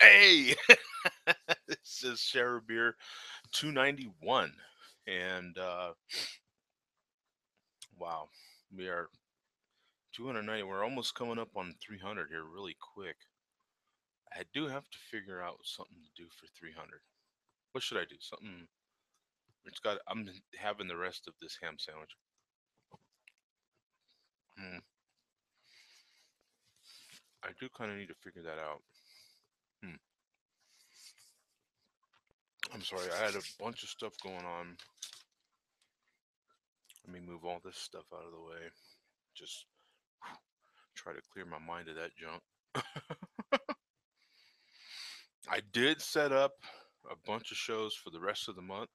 Hey, this is Share Beer 291, and wow, we are 290. We're almost coming up on 300 here, really quick. I do have to figure out something to do for 300. What should I do? Something. It's got. I'm having the rest of this ham sandwich. Hmm, I do kind of need to figure that out. Hmm. I'm sorry. I had a bunch of stuff going on. Let me move all this stuff out of the way. Just try to clear my mind of that junk. I did set up a bunch of shows for the rest of the month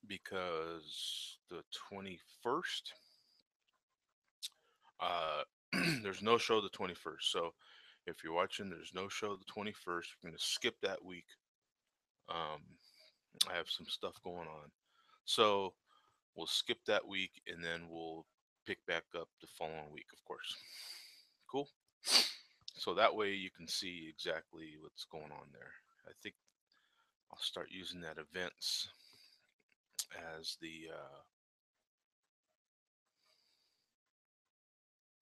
because the 21st, uh, there's no show the 21st. So if you're watching, there's no show the 21st. We're going to skip that week. Um, I have some stuff going on. So we'll skip that week and then we'll pick back up the following week, of course. Cool. So that way you can see exactly what's going on there. I think I'll start using that events as the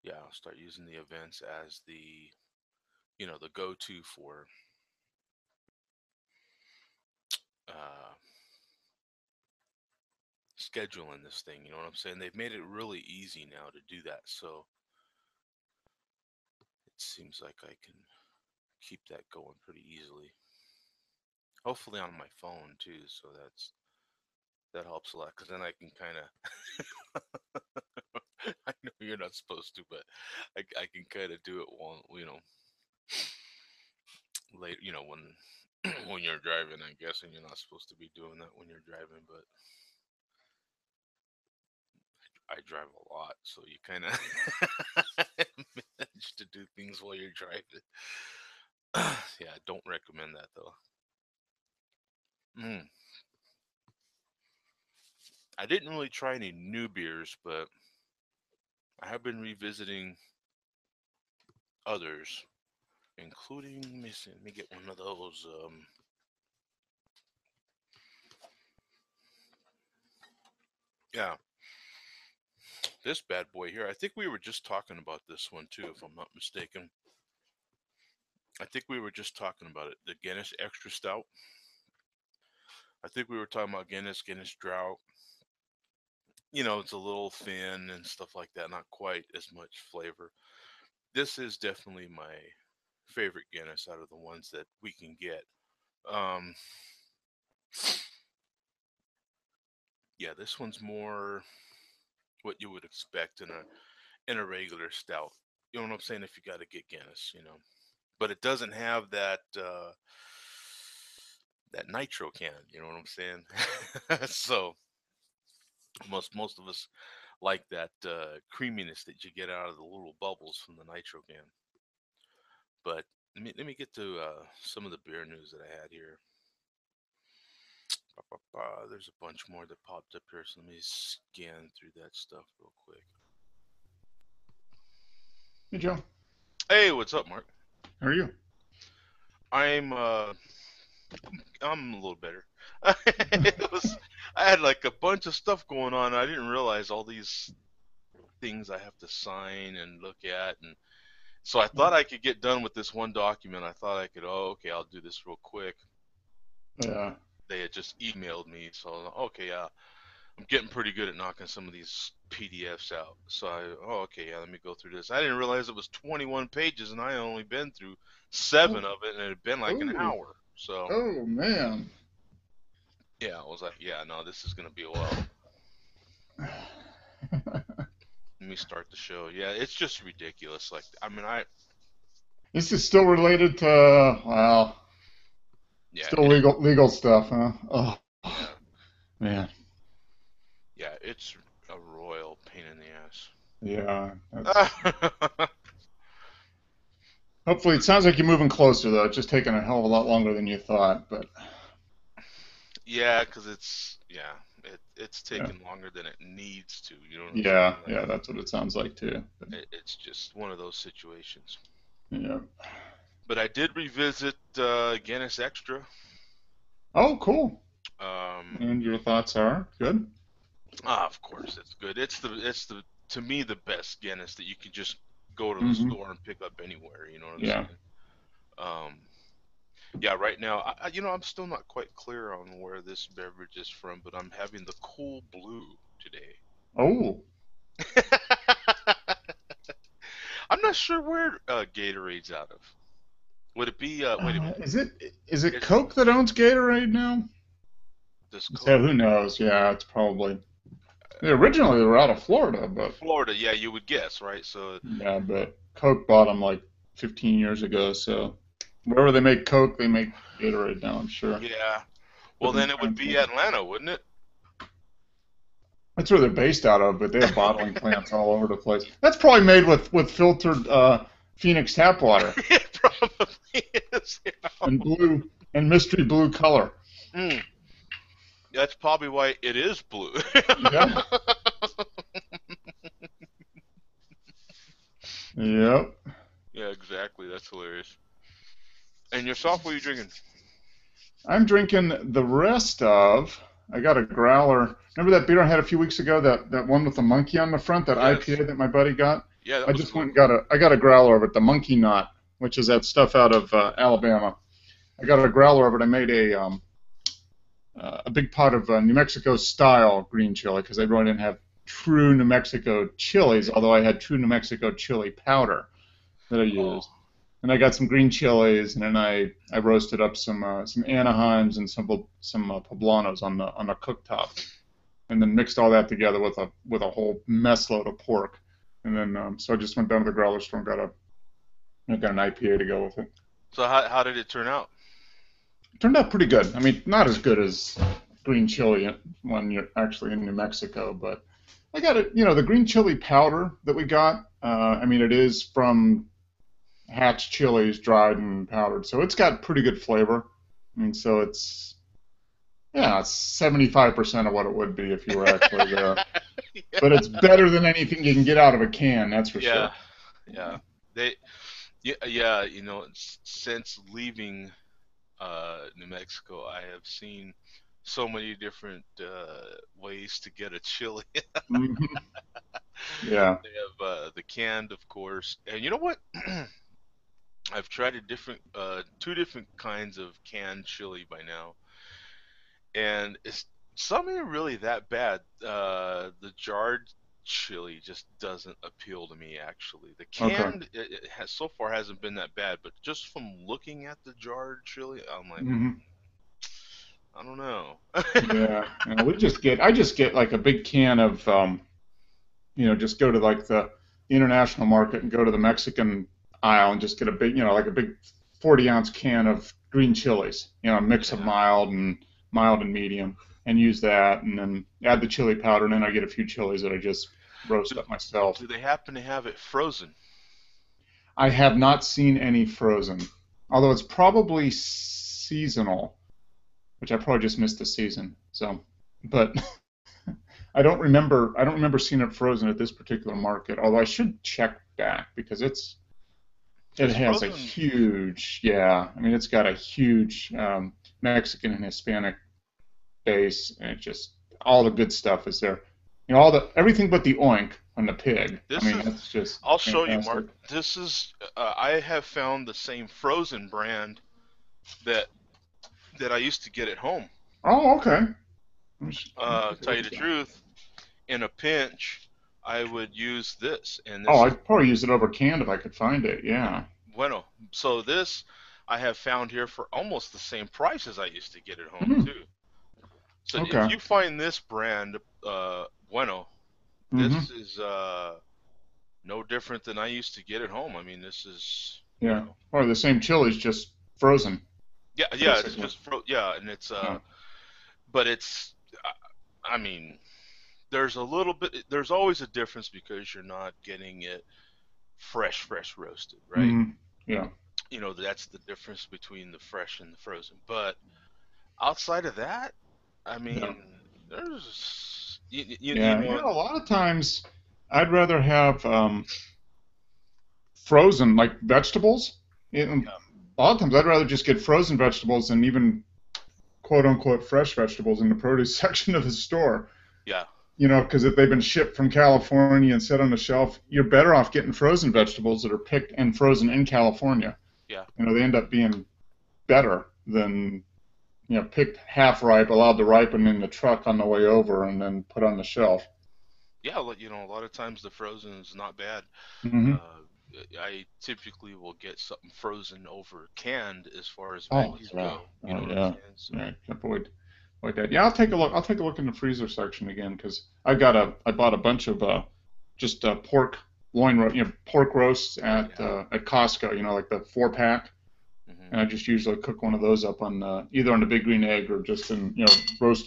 yeah, I'll start using the events as the the go-to for uh, scheduling this thing. You know what I'm saying? They've made it really easy now to do that, so it seems like I can keep that going pretty easily. Hopefully on my phone too, so that helps a lot because then I can kind of I know you're not supposed to, but I can kind of do it while later when when you're driving. I guess, and you're not supposed to be doing that when you're driving, but I drive a lot, so you kind of manage to do things while you're driving. Yeah, I don't recommend that though. Mm. I didn't really try any new beers, but I have been revisiting others, including let me get one of those. Yeah, this bad boy here. I think we were just talking about this one too, if I'm not mistaken. I think we were just talking about it. The Guinness Extra Stout. I think we were talking about Guinness Drought. It's a little thin and stuff like that, not quite as much flavor. This is definitely my favorite Guinness out of the ones that we can get. Um, yeah, this one's more what you would expect in a regular stout. You know what I'm saying? If you got to get Guinness. But it doesn't have that nitro can. You know what I'm saying? So most of us like that creaminess that you get out of the little bubbles from the nitro can. But let me get to some of the beer news that I had here. There's a bunch more that popped up here, so let me scan through that stuff real quick. Hey, Joe. Hey, what's up, Mark? How are you? I'm uh I'm a little better. it was I had like a bunch of stuff going on. I didn't realize all these things I have to sign and look at, and so I thought I could get done with this one document. I thought I could. Oh, okay, I'll do this real quick. Yeah. They had just emailed me, so okay, yeah, I'm getting pretty good at knocking some of these PDFs out. So okay, yeah, let me go through this. I didn't realize it was 21 pages, and I only been through Oh, 7 of it, and it had been like an oh, hour. So oh, man. yeah, I was like, yeah, no, this is gonna be a while. Let me start the show. Yeah, it's just ridiculous. Like, I mean, This is still related to, well, yeah, still legal stuff, huh? Oh, yeah, man. yeah, it's a royal pain in the Yeah, that's. ass. Hopefully, it sounds like you're moving closer, though. It's just taking a hell of a lot longer than you thought, but Yeah, because it's yeah. taking longer than it needs to. You know what I'm Yeah, saying? Like, yeah, that's what it sounds like, too. But, it's just one of those situations. yeah. But I did revisit Guinness Extra. Oh, cool. Um, And your thoughts are good? of course, it's good. It's the to me the best Guinness that you can just go to the Hmm. store and pick up anywhere. You know what I'm Yeah. saying? Um, yeah, right now, I'm still not quite clear on where this beverage is from, but I'm having the Cool Blue today. Oh, I'm not sure where Gatorade's out of. Would it be? Wait a minute. is it Is Coke that owns Gatorade now? this So Coke? who knows? Yeah, it's probably. Originally they were out of Florida, but Florida? Yeah, you would guess, right? So yeah, but Coke bought them like 15 years ago. So wherever they make Coke, they make Gatorade now. I'm sure. yeah. Well, then Different it would be transport. Atlanta, wouldn't it? That's where they're based out of, but they have bottling plants all over the place. That's probably made with filtered Phoenix tap water It probably is. and blue and mystery blue color. Mm, that's probably why it is blue. Yeah. Yep. Yeah, exactly. That's hilarious. And yourself, what are you drinking? I'm drinking the rest of. I got a growler. Remember that beer I had a few weeks ago? That one with the monkey on the front, that Yes. IPA that my buddy got. Yeah, that I was just good. went and got a growler of it, the Monkey Knot, which is that stuff out of Alabama. I got a growler of it. I made a big pot of New Mexico style green chili because I really didn't have true New Mexico chilies, although I had true New Mexico chili powder that I Oh, used. And I got some green chilies, and then I roasted up some Anaheims and some poblanos on the cooktop, and then mixed all that together with a whole mess load of pork. And then so I just went down to the growler store and I got an IPA to go with it. so how did it turn out? It turned out pretty good. I mean, not as good as green chili when you're actually in New Mexico, but I got it. You know, the green chili powder that we got. I mean, it is from Hatch chilies, dried and powdered, so it's got pretty good flavor. I mean, so it's 75% of what it would be if you were actually there. But it's better than anything you can get out of a can, that's for Yeah, sure. yeah. They, yeah. Since leaving New Mexico, I have seen so many different ways to get a chili. Hmm. Yeah. They have the canned, of course, and you know what? I've tried two different kinds of canned chili by now, and it's some ain't really that bad. The jarred chili just doesn't appeal to me. Actually, the Okay. canned it has so far hasn't been that bad, but just from looking at the jarred chili, I'm like, Hmm. I don't know. Yeah. And I just get like a big can of just go to like the international market and go to the Mexican aisle and just get a big, like a big 40-ounce can of green chilies, a mix of Yeah. mild and medium, and use that, and then add the chili powder, and then I get a few chilies that I just roast Do, up myself. do they happen to have it frozen? I have not seen any frozen, although it's probably seasonal, which I probably just missed the season. So, but I don't remember seeing it frozen at this particular market. Although I should check back because it Because has a frozen, huge, yeah. I mean, it's got a huge Mexican and Hispanic base, and it just all the good stuff is there. All the everything but the oink on the pig. I this mean, is. that's just I'll show you, fantastic. Mark. This is. I have found the same frozen brand that I used to get at home. Oh, okay. Let me take a Tell look you at the that. truth, in a pinch, I would use this, and Oh, this is I'd probably use it over canned if I could find it. Yeah. bueno. So this I have found here for almost the same price as I used to get at home Hmm. too. So if Okay. you find this brand, bueno, Hmm. this is no different than I used to get at home. I mean, this is Yeah. Or the same chilies, just frozen, yeah, it's basically. just yeah, and it's Yeah. but it's I mean, there's always a difference because you're not getting it fresh roasted, right? Hmm. Yeah. That's the difference between the fresh and the frozen. But outside of that, I Yeah. mean, there's Yeah. A lot of times I'd rather have frozen like vegetables. a lot of times I'd rather just get frozen vegetables than even quote unquote fresh vegetables in the produce section of the store. Yeah, Because if they've been shipped from California and set on the shelf, you're better off getting frozen vegetables that are picked and frozen in California. yeah, They end up being better than, picked half ripe, allowed to ripen in the truck on the way over, and then put on the shelf. yeah. A lot of times the frozen is not bad. Hmm. Uh, I typically will get something frozen over canned as far as Oh, veggies yeah. go. You Oh, know what I'm yeah. saying? So, Yeah. Avoid that. Yeah, I'll take a look in the freezer section again because I bought a bunch of just pork pork roasts yeah. at Costco. Like the 4 pack, Hmm. and I just usually cook one of those up on either on the big green egg or just in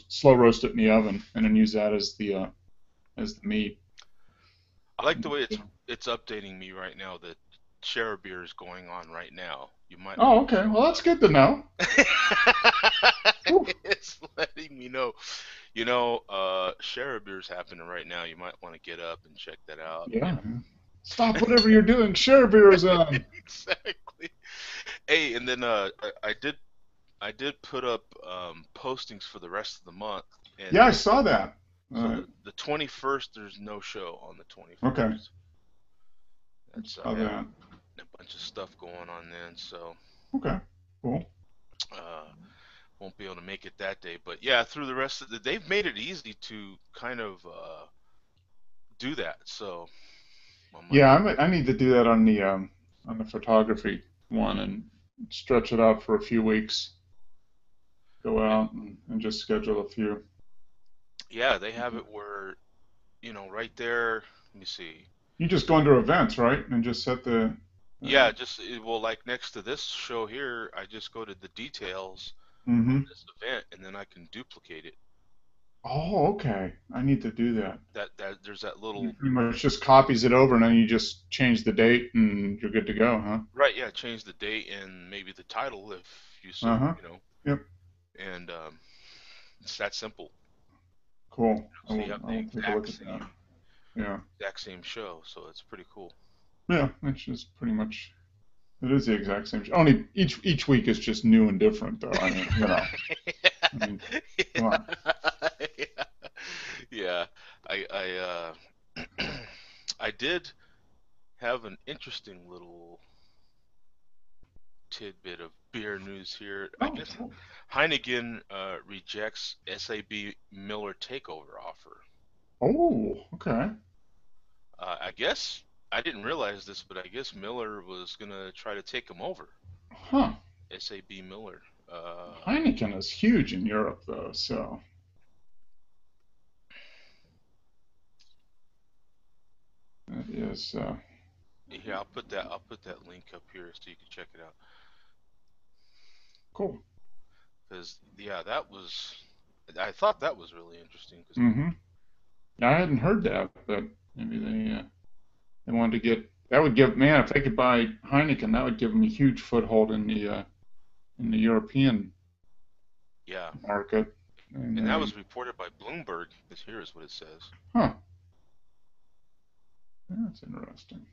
slow roast it in the oven, and then use that as the meat. I like the way it's updating me right now that share beer is going on right now. You might want Oh, to okay. show Well, that's good to know. up. Whew. It's letting me know. Share beer is happening right now. You might want to get up and check that out. Yeah. Stop whatever you're doing. Share beer is on. Exactly. Hey, and then I did put up postings for the rest of the month, and Yeah, I saw that. so the 21st there's no show on the Okay. 21st. I That's saw I have that. a bunch of stuff going on then, so Okay. Cool. uh, won't be able to make it that day. But yeah, through the rest of they've made it easy to kind of do that. So I might. Yeah, I need to do that on the photography one and stretch it out for a few weeks. Go Yeah, out and just schedule a few. yeah, they have it where right there. Let me see. You just go under events, right? And just set the. Yeah, just well, like next to this show here, I just go to the details on Mm-hmm. this event, and then I can duplicate it. Oh, okay. I need to do that. That there's that You little pretty much just copies it over and then you just change the date and you're good to go, huh? right, yeah, change the date and maybe the title if you so Uh-huh. Yep. and it's that simple. Cool. So you have the I will take a look at that. Yeah. exact same show, so it's pretty cool. Yeah. It's just pretty much it is the exact same. Only each week is just new and different, though. I mean, come on. Yeah, yeah. I I did have an interesting little tidbit of beer news here. I Oh, guess cool. Heineken rejects SAB Miller takeover offer. Oh, okay. I guess I didn't realize this, but I guess Miller was gonna try to take him over. Huh. SAB Miller. Heineken is huge in Europe, though. So that is Yeah, I'll put that link up here so you can check it out. cool. Because yeah, I thought that was really interesting. Because Mm-hmm. I hadn't heard that, but maybe they wanted to get that would give man if they could buy Heineken, that would give them a huge foothold in the European yeah, market. And and that was reported by Bloomberg. This here is what it says. huh, that's interesting.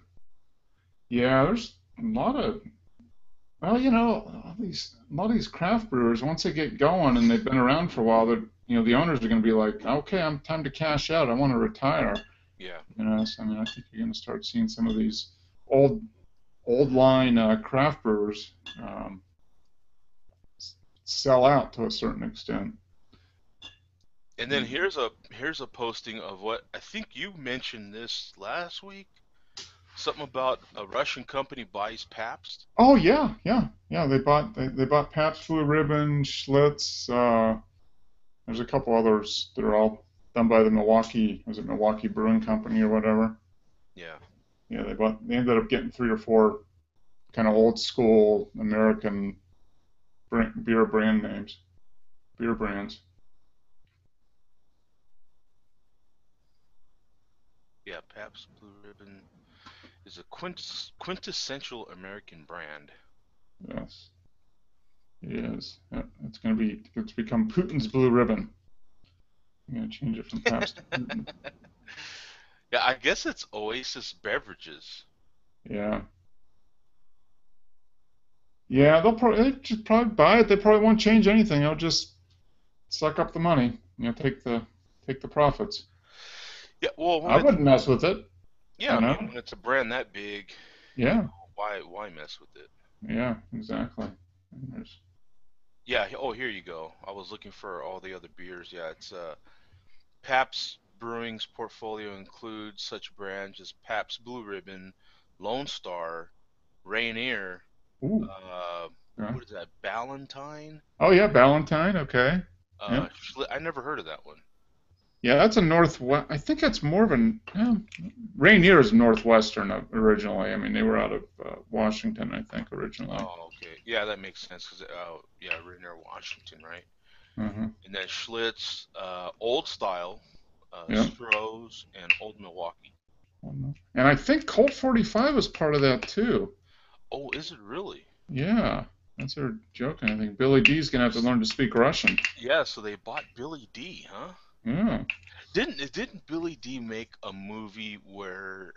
Yeah, there's a lot of well, a lot of these craft brewers once they get going and they've been around for a while, that the owners are going to be like, okay, I'm time to cash out. I want to retire. Yeah, So, I mean, I think you're going to start seeing some of these old old line craft brewers sell out to a certain extent. and then here's a posting of what I think you mentioned this last week. Something about a Russian company buys Pabst. Oh yeah, yeah, yeah. They bought Pabst Blue Ribbon, Schlitz. There's a couple others that are all done by the Milwaukee Brewing Company or whatever. Yeah, Yeah, they ended up getting three or four kind of old school American beer beer brands. yeah. Pabst Blue Ribbon is a quintessential American brand. Yes, it is. Yeah, it's become Putin's Blue Ribbon. I'm gonna change it from Pabst to Putin. Yeah, I guess it's Oasis Beverages. Yeah. Yeah, they just probably buy it. They probably won't change anything. They'll just suck up the money. Take the profits. Yeah, well, I wouldn't mess with it. yeah, You I mean, know? when it's a brand that big, Yeah, why mess with it? yeah, exactly. And there's, Yeah. Oh, here you go. I was looking for all the other beers. Yeah, it's Pabst Brewing's portfolio includes such brands as Pabst Blue Ribbon, Lone Star, Rainier, ooh, uh, yeah. what is that? Ballantine. Oh yeah, Valentine. Okay. Yeah, I never heard of that one. yeah. That's a northwest. I think that's more of an. Rainier is northwestern originally. I mean, they were out of Washington, I think, originally. Oh, okay. Yeah, that makes sense because yeah, Rainier, Washington, right? Uh-huh. And then Schlitz, Old Style, Yeah. Stroh's, and Old Milwaukee. And I think Colt 45 is part of that too. Oh, is it really? Yeah, that's her joking. I think Billy D's gonna have to learn to speak Russian. Yeah, so they bought Billy D, huh? Yeah. Didn't Billy D make a movie where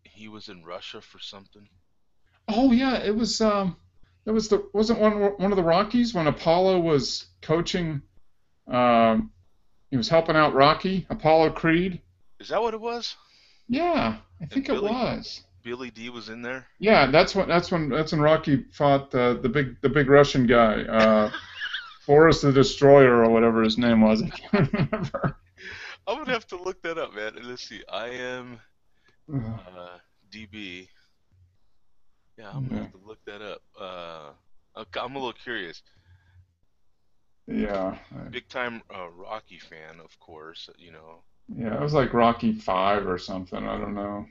he was in Russia for something? Oh yeah, it was. It was the wasn't one of the Rockies when Apollo was coaching. Um, he was helping out Rocky Apollo Creed. Is that what it was? Yeah, I And think it was. Billy D was in there? Yeah, that's when Rocky fought the big Russian guy, Boris the Destroyer or whatever his name was. I can't remember. I'm gonna have to look that up, man. Let's see. I am uh, DB. Yeah, I'm gonna Yeah, have to look that up. Okay, I'm a little curious. yeah, Big time Rocky fan, of course. You know. yeah. It was like Rocky Five or something. I don't know.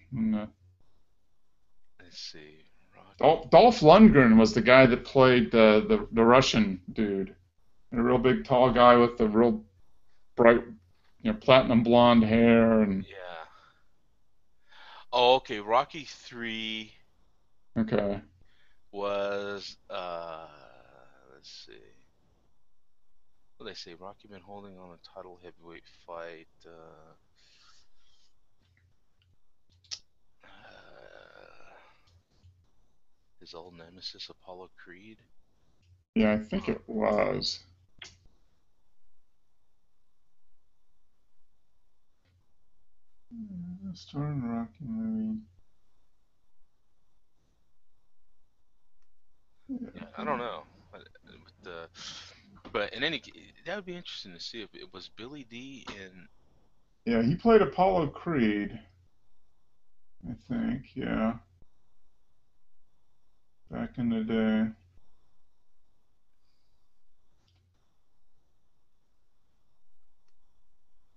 Let's see. Rocky. Dolph Lundgren was the guy that played the Russian dude, a real big tall guy with the real bright, platinum blonde hair and Yeah. Oh, okay. Rocky 3 okay. was let's see. What did they say? Rocky been holding on a title heavyweight fight. His old nemesis Apollo Creed. Yeah, I think it was. Starring Rocky movie. Yeah, I don't know. But, but in any case, that would be interesting to see if it was Billy D in. Yeah, he played Apollo Creed, I think. Yeah, back in the day.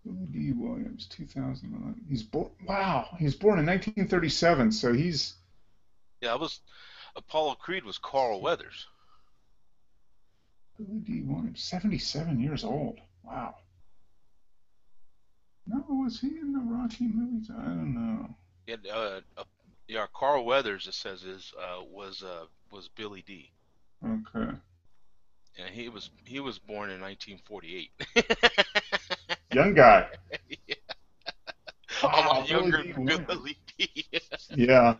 Billy D. Williams, 2011. He's born. Wow, he's born in 1937. So he's Yeah, it was Apollo Creed was Carl Weathers. Billy D. Williams, 77 years old. Wow. No, was he in the Rocky movies? I don't know. Yeah, yeah, Carl Weathers. It says was Billy D. Okay. And he was born in 1948. Young guy. Yeah, a Wow, lot Billy younger D. than Williams. Billy D. Yeah,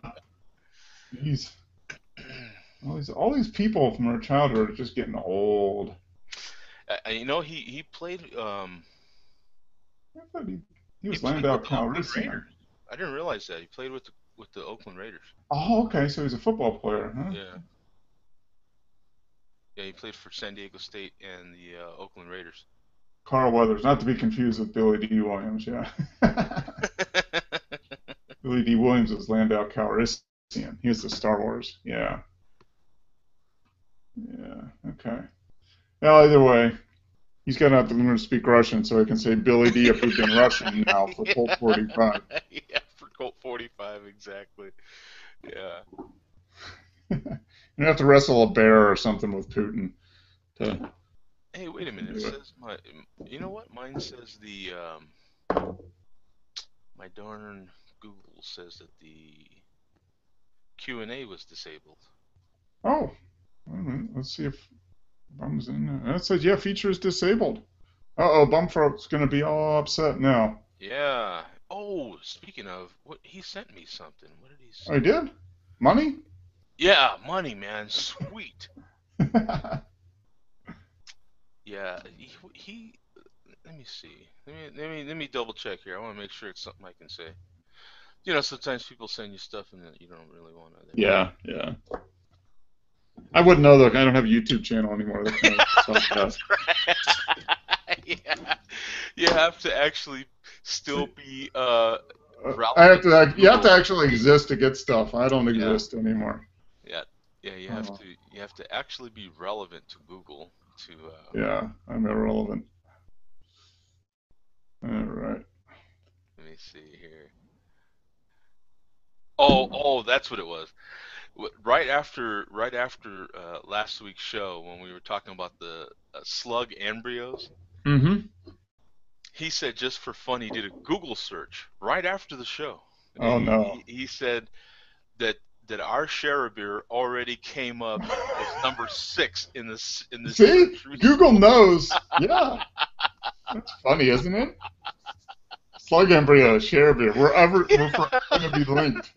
he's all these people from our childhood are just getting old. You know, he played I thought he he was played Landau with the Oakland Calrissian. Raiders. I didn't realize that he played with the Oakland Raiders. Oh, okay, so he's a football player, huh? Yeah, yeah, he played for San Diego State and the Oakland Raiders. Carl Weathers, not to be confused with Billy D. Williams. Yeah, Billy D. Williams was Landau Calrissian. He was the Star Wars. Yeah, yeah. Okay. Well, either way, he's gonna have to learn to speak Russian so he can say Billy D. approved in Russian now for Yeah, Colt 45. yeah, for Colt 45 exactly. Yeah. You have to wrestle a bear or something with Putin to Hey, wait a minute. It do it. says you know what? Mine says my darn Google says that the Q&A was disabled. Oh, wait a minute. Let's see if Bum's in there. That says, yeah, feature is disabled. Uh-oh, Bumfro's going to be all upset now. Yeah. Oh, speaking of, what he sent me something. What did he Oh, he send? did? Money? Yeah, money, man. Sweet. Yeah, he let me see. Let me double check here. I want to make sure it's something I can say. You know, sometimes people send you stuff and that you don't really want to there. Yeah, yeah. I wouldn't know though. I don't have a YouTube channel anymore. That kind of sucks That's out. right. Yeah. You have to actually still See, be I have relevant to to. You have to Google. actually exist to get stuff. I don't Yeah. exist anymore. Yeah. Yeah, Oh, you have to actually be relevant to Google to yeah, I'm irrelevant. All right. let me see here. Oh, that's what it was. Right after last week's show when we were talking about the slug embryos, Mm-hmm. he said just for fun he did a Google search right after the show, and Oh no. he said that our share beer already came up as number 6 in the See, search Google results. knows. Yeah, that's funny, isn't it? Slug embryo, share beer. We're forever going to be linked.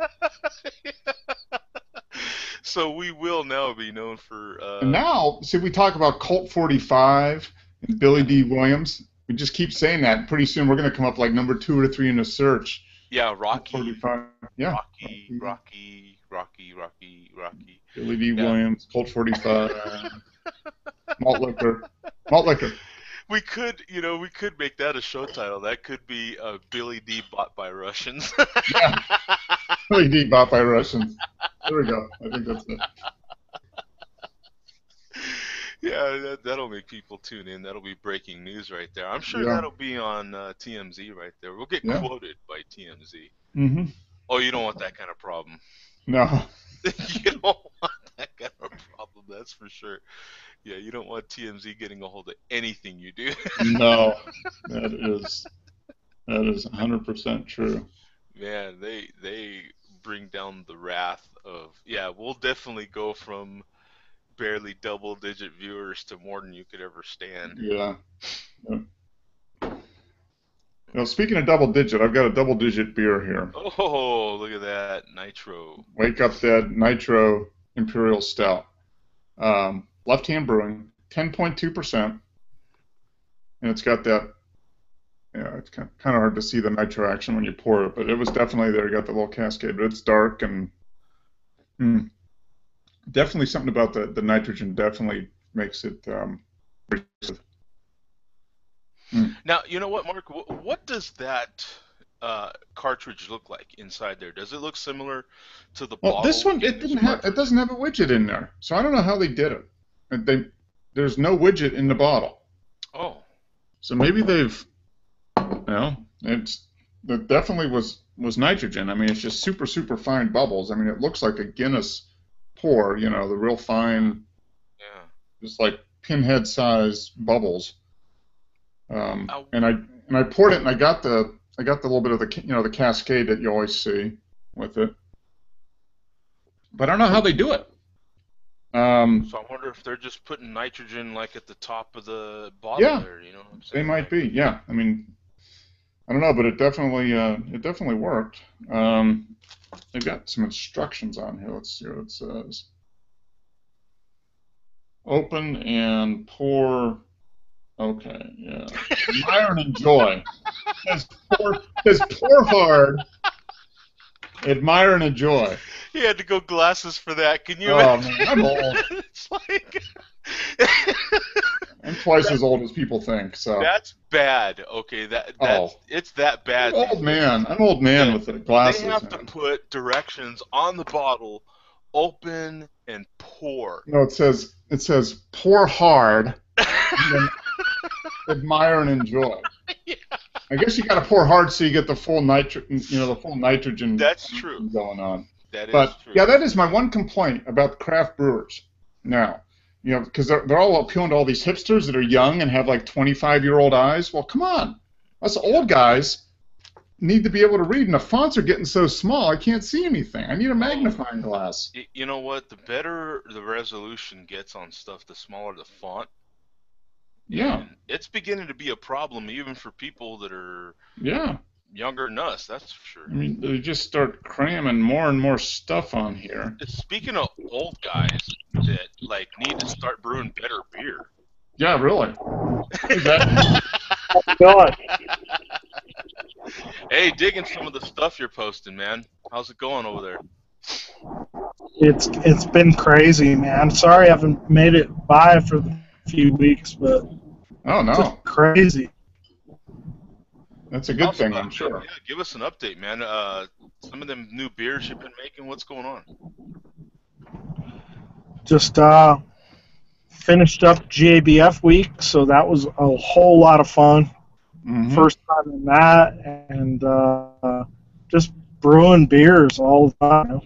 So we will now be known for And now, see, we talk about Colt 45 and Billy yeah, D. Williams. We just keep saying that. Pretty soon, we're going to come up like number 2 or 3 in the search. yeah, Colt 45. Yeah. Rocky, Rocky. Billy D. Yeah, Williams, Colt 45, malt liquor. Malt liquor. we could make that a show title. That could be Billy D bought by Russians. Yeah. Billy D. bought by Russians. There we go. I think that's it. Yeah, that'll make people tune in. That'll be breaking news right there. I'm sure Yeah. that'll be on TMZ right there. We'll get Yeah. quoted by TMZ. Mm-hmm. Oh, you don't want that kind of problem. No. You don't want that kind of problem, that's for sure. Yeah, you don't want TMZ getting a hold of anything you do. No. That is that is 100% true. Man, they bring down the wrath of, yeah, we'll definitely go from barely double digit viewers to more than you could ever stand. Yeah. Yeah. Speaking of double digit, I've got a double digit beer here. Oh, look at that. Nitro. Wake Up Dead Nitro Imperial Stout. Left Hand Brewing, 10.2%. And it's got that, yeah, it's kind of hard to see the nitro action when you pour it, but it was definitely there. You got the little cascade, but it's dark and mm, definitely something about the nitrogen definitely makes it. Mm. Now, you know what, Mark? What does that cartridge look like inside there? Does it look similar to the Well, this bottle one in it this didn't have it cartridge? doesn't have a widget in there, so I don't know how they did it. There's no widget in the bottle, Oh, so maybe it's it definitely was nitrogen. I mean, it's just super fine bubbles. I mean, it looks like a Guinness pour, the real yeah, fine, yeah. just like pinhead size bubbles. I, And I poured it, and I got the little bit of the cascade that you always see with it, but I don't know how they do it. Um, so I wonder if they're just putting nitrogen like at the top of the bottle yeah, there. You know what I'm they saying? might Like, be. Yeah, I mean, I don't know, but it definitely worked. They've got some instructions on here. Let's see what it says. Open and pour. Okay, yeah. Admire and enjoy. It says pour hard. Admire and enjoy. he had to go glasses for that. Can you imagine? Oh man, I'm old. It's like I'm twice that, as old as people think. So, that's bad. Okay, that's oh, it's that I'm bad these old days man. I'm old man that with the they glasses, have to man. put directions on the bottle, open and pour. No, it says pour hard and then admire and enjoy. Yeah, I guess you got to pour hard so you get the full nitrogen that's true. action going on. That is But true. yeah, that is my one complaint about craft brewers now. Because they're all appealing to all these hipsters that are young and have like 25-year-old eyes. Well, come on, us Yeah. old guys need to be able to read, and the fonts are getting so small I can't see anything. I need a Oh, magnifying glass. you know what? The better the resolution gets on stuff, the smaller the font, Yeah, and it's beginning to be a problem even for people that are, yeah. younger than us, that's for I sure. mean, they just start cramming more and more stuff on here. Speaking of old guys that like need to start brewing better beer. Yeah, really. Hey, Zach. God, Hey, digging some of the stuff you're posting, man. How's it going over there? it's been crazy, man. Sorry I haven't made it by for the few weeks, but Oh just no, crazy. that's a Tell good us thing, about I'm yeah, sure. give us an update, man. Some of them new beers you've been making. What's going on? Just finished up GABF week, so that was a whole lot of fun. Mm-hmm. First time in that, and just brewing beers all the time.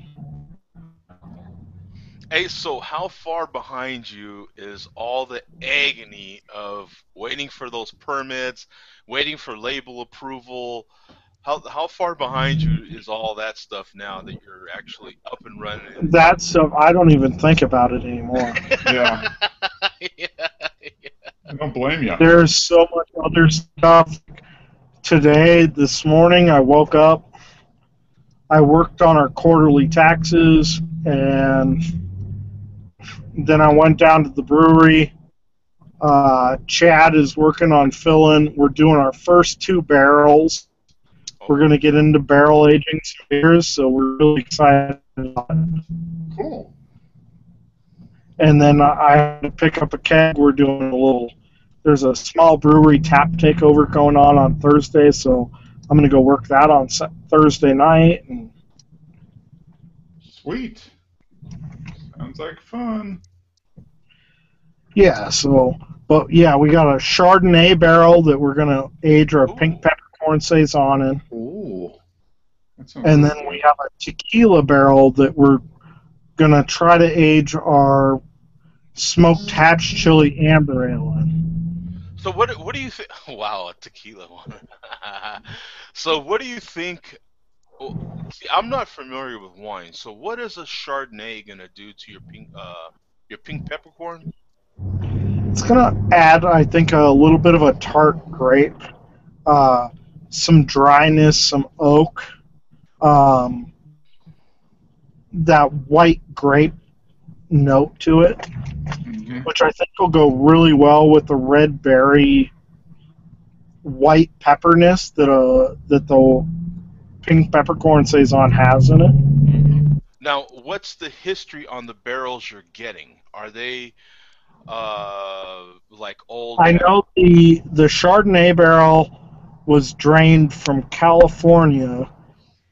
Hey, so how far behind you is all the agony of waiting for those permits, waiting for label approval? How far behind you is all that stuff now that you're actually up and running? That stuff, I don't even think about it anymore. Yeah, Yeah. I don't blame you. There's so much other stuff. Today, this morning, I woke up. I worked on our quarterly taxes, and then I went down to the brewery. Chad is working on filling. We're doing our first two barrels. We're Oh, going to get into barrel aging some beers, so we're really excited about it. Cool. And then I had to pick up a keg. We're doing a little. There's a small brewery tap takeover going on Thursday, so I'm going to go work that on Thursday night. And Sweet. Sounds like fun. yeah, so, but yeah, we got a Chardonnay barrel that we're going to age our pink ooh. peppercorn saison in. Ooh, that sounds And really then we good. have a tequila barrel that we're going to try to age our smoked hatch chili amber ale in. So what do you think? Wow, a tequila one. So what do you think? Well, see, I'm not familiar with wine. So what is a Chardonnay gonna do to your pink peppercorn? It's going to add, I think, a little bit of a tart grape, uh, some dryness, some oak, um, that white grape note to it, Mm-hmm. which I think will go really well with the red berry white pepperness that the pink peppercorn saison has in it. Mm-hmm. Now, what's the history on the barrels you're getting? Are they like old? I know the Chardonnay barrel was drained from California.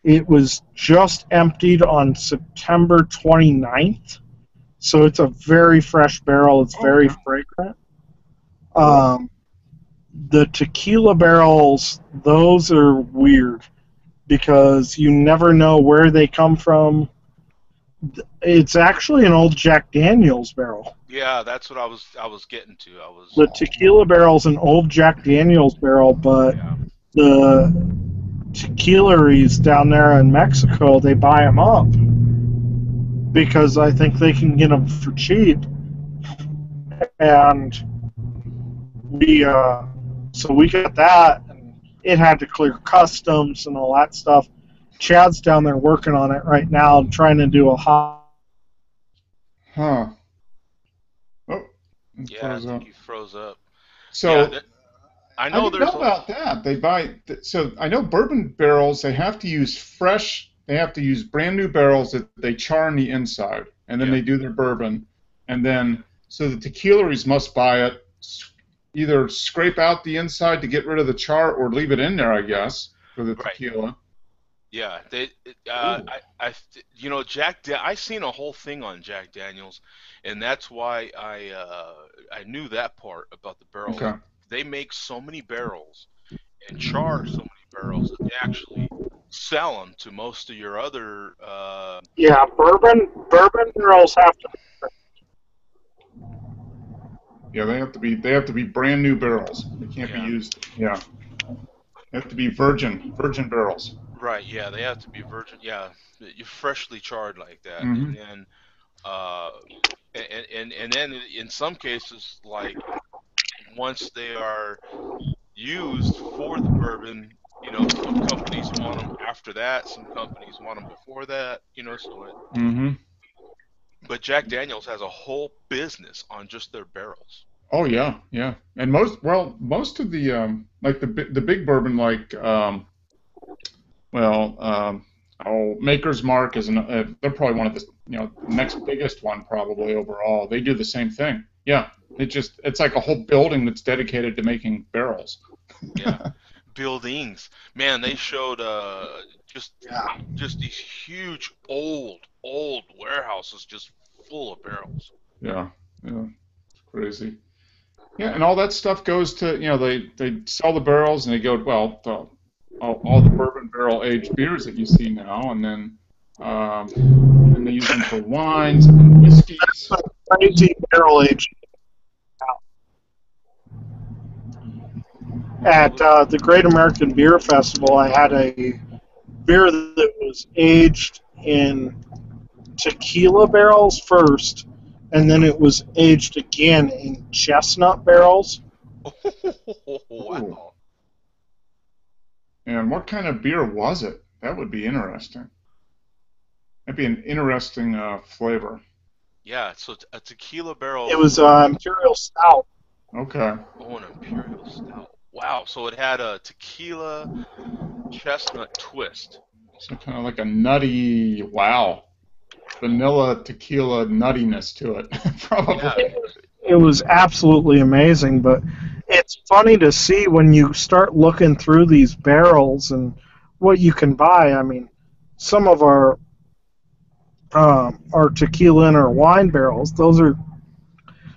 It was just emptied on September 29th, so it's a very fresh barrel. It's Oh, very okay. fragrant. Cool. Um, the tequila barrels, those are weird because you never know where they come from. It's actually an old Jack Daniels barrel. Yeah, that's what I was getting to. I was The tequila barrel's an old Jack Daniels barrel, but yeah. the tequileries down there in Mexico, they buy them up because I think they can get them for cheap. And we, so we got that, and it had to clear customs and all that stuff. Chad's down there working on it right now, trying to do a hot. Huh. Oh, it Yeah, I froze think up. he froze up. Yeah, So I I know didn't know there's a about that. They buy so I know bourbon barrels. They have to use fresh. They have to use brand new barrels that they char on the inside, and then yeah, they do their bourbon, and then so the tequileries must buy it, either scrape out the inside to get rid of the char, or leave it in there, I guess, for the right. tequila. Yeah, Ooh. I seen a whole thing on Jack Daniels, and that's why I knew that part about the barrels. Okay. They make so many barrels and char so many barrels that they actually sell them to most of your other. Yeah, bourbon barrels have to. Yeah, they have to be brand new barrels. They can't be Yeah, used. Yeah, they have to be virgin barrels. right. Yeah, they have to be virgin. Yeah, you're freshly charred like that, Mm-hmm. and then uh, and then in some cases, like once they are used for the bourbon, some companies want them after that, some companies want them before that, so it. Mm-hmm. But Jack Daniels has a whole business on just their barrels. Oh yeah, yeah. And most of the like the big bourbon, like Maker's Mark is they're probably one of the next biggest one probably overall. They do the same thing. Yeah, it's like a whole building that's dedicated to making barrels. Yeah, buildings. Man, they showed just these huge old warehouses just full of barrels. Yeah, yeah, it's crazy. Yeah, and all that stuff goes to they sell the barrels and they go all the bourbon barrel aged beers that you see now, and they use them for wines and whiskeys. Crazy barrel aged. At the Great American Beer Festival, I had a beer that was aged in tequila barrels first, and then it was aged again in chestnut barrels. Wow. And what kind of beer was it? That would be interesting. That'd be an interesting flavor. Yeah, so a tequila barrel. It was Imperial Stout. Okay. Oh, an Imperial Stout. Wow, so it had a tequila chestnut twist. So kind of like a nutty, vanilla tequila nuttiness to it, probably. Yeah. It was absolutely amazing, but it's funny to see when you start looking through these barrels and what you can buy. I mean, some of our tequila and our wine barrels, those are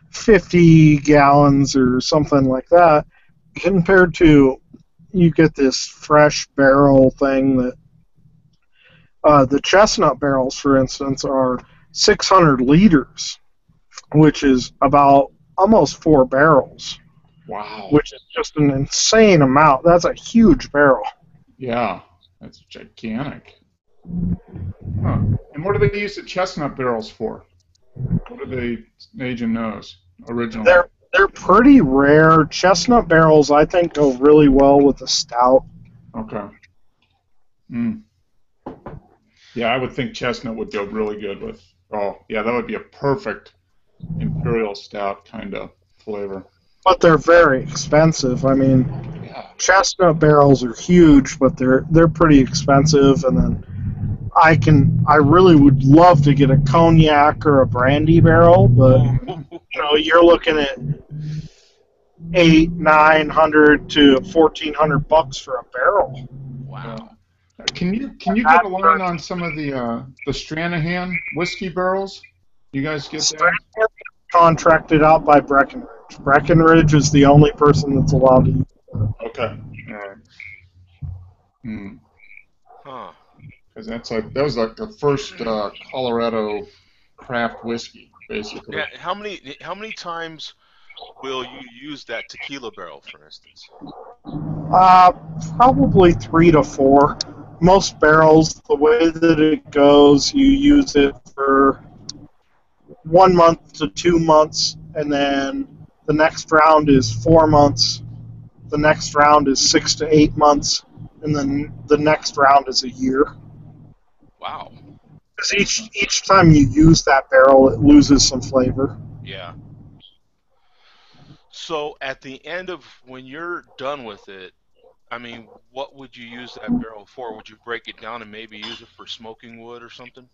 50 gallons or something like that, compared to you get this fresh barrel thing that the chestnut barrels, for instance, are 600 liters, which is about almost 4 barrels. Wow. Which is just an insane amount. That's a huge barrel. Yeah, that's gigantic. Huh. And what do they use the chestnut barrels for? What do they age in those originally? They're pretty rare. Chestnut barrels, I think, go really well with the stout. Okay. Mm. Yeah, I would think chestnut would go really good with. Oh, yeah, that would be a perfect imperial stout kind of flavor. But they're very expensive. I mean, chestnut barrels are huge, but they're pretty expensive. And then I really would love to get a cognac or a brandy barrel, but you're looking at $800-900 to $1,400 for a barrel. Wow. Can you get a line on some of the Stranahan whiskey barrels? You guys get that? Contracted out by Breckenridge. Breckenridge is the only person that's allowed to use it. Okay. All right. Hmm. Huh. Because that was like the first Colorado craft whiskey, basically. Yeah. How many times will you use that tequila barrel, for instance? Probably 3 to 4. Most barrels, the way that it goes, you use it for 1 month to 2 months, and then the next round is 4 months. The next round is 6 to 8 months, and then the next round is a year. Wow. Because each time you use that barrel, it loses some flavor. Yeah. So at the end of when you're done with it, I mean, what would you use that barrel for? Would you break it down and maybe use it for smoking wood or something?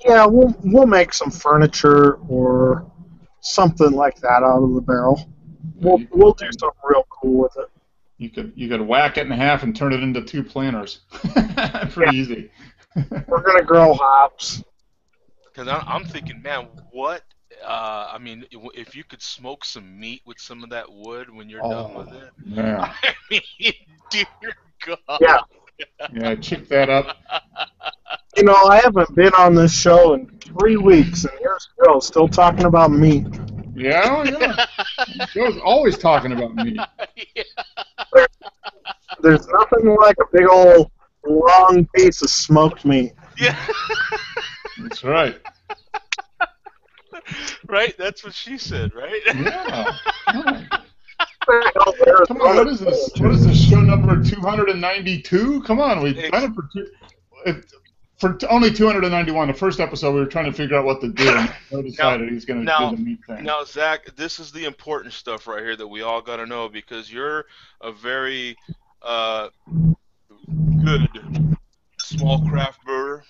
Yeah, we'll make some furniture or something like that out of the barrel. We'll do something real cool with it. You could whack it in half and turn it into 2 planters. Pretty easy. We're gonna grow hops. Because I'm thinking, man, what? I mean, if you could smoke some meat with some of that wood when you're done with it. Yeah. I mean, dear God. Yeah. Yeah, check that up. I haven't been on this show in 3 weeks, and you're still talking about meat. Yeah, yeah. Joe's always talking about meat. Yeah. There's nothing like a big old long piece of smoked meat. Yeah. That's right. Right? That's what she said, right? Yeah. Come on, what is this? What is this, show number 292? Come on, we've done it for only 291. The first episode, we were trying to figure out what to do, and Joe decided he's going to do the meat thing. Now, Zach, this is the important stuff right here that we all got to know, because you're a very good small craft brewer,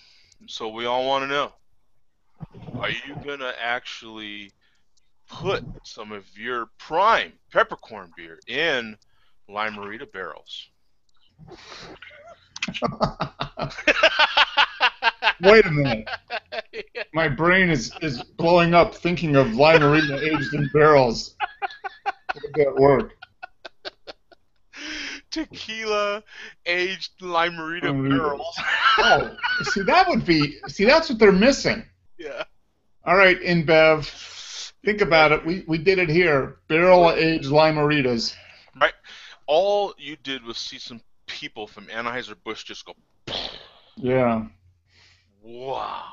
so we all want to know, are you going to actually put some of your prime peppercorn beer in Limerita barrels? Wait a minute. My brain is blowing up thinking of Limerita aged in barrels. How would that work? Tequila aged Limerita barrels. Oh, that's what they're missing. Yeah. All right, InBev, think about it. We did it here. Barrel-aged Limeritas. Right. All you did was see some people from Anheuser-Busch just go, yeah. Wow.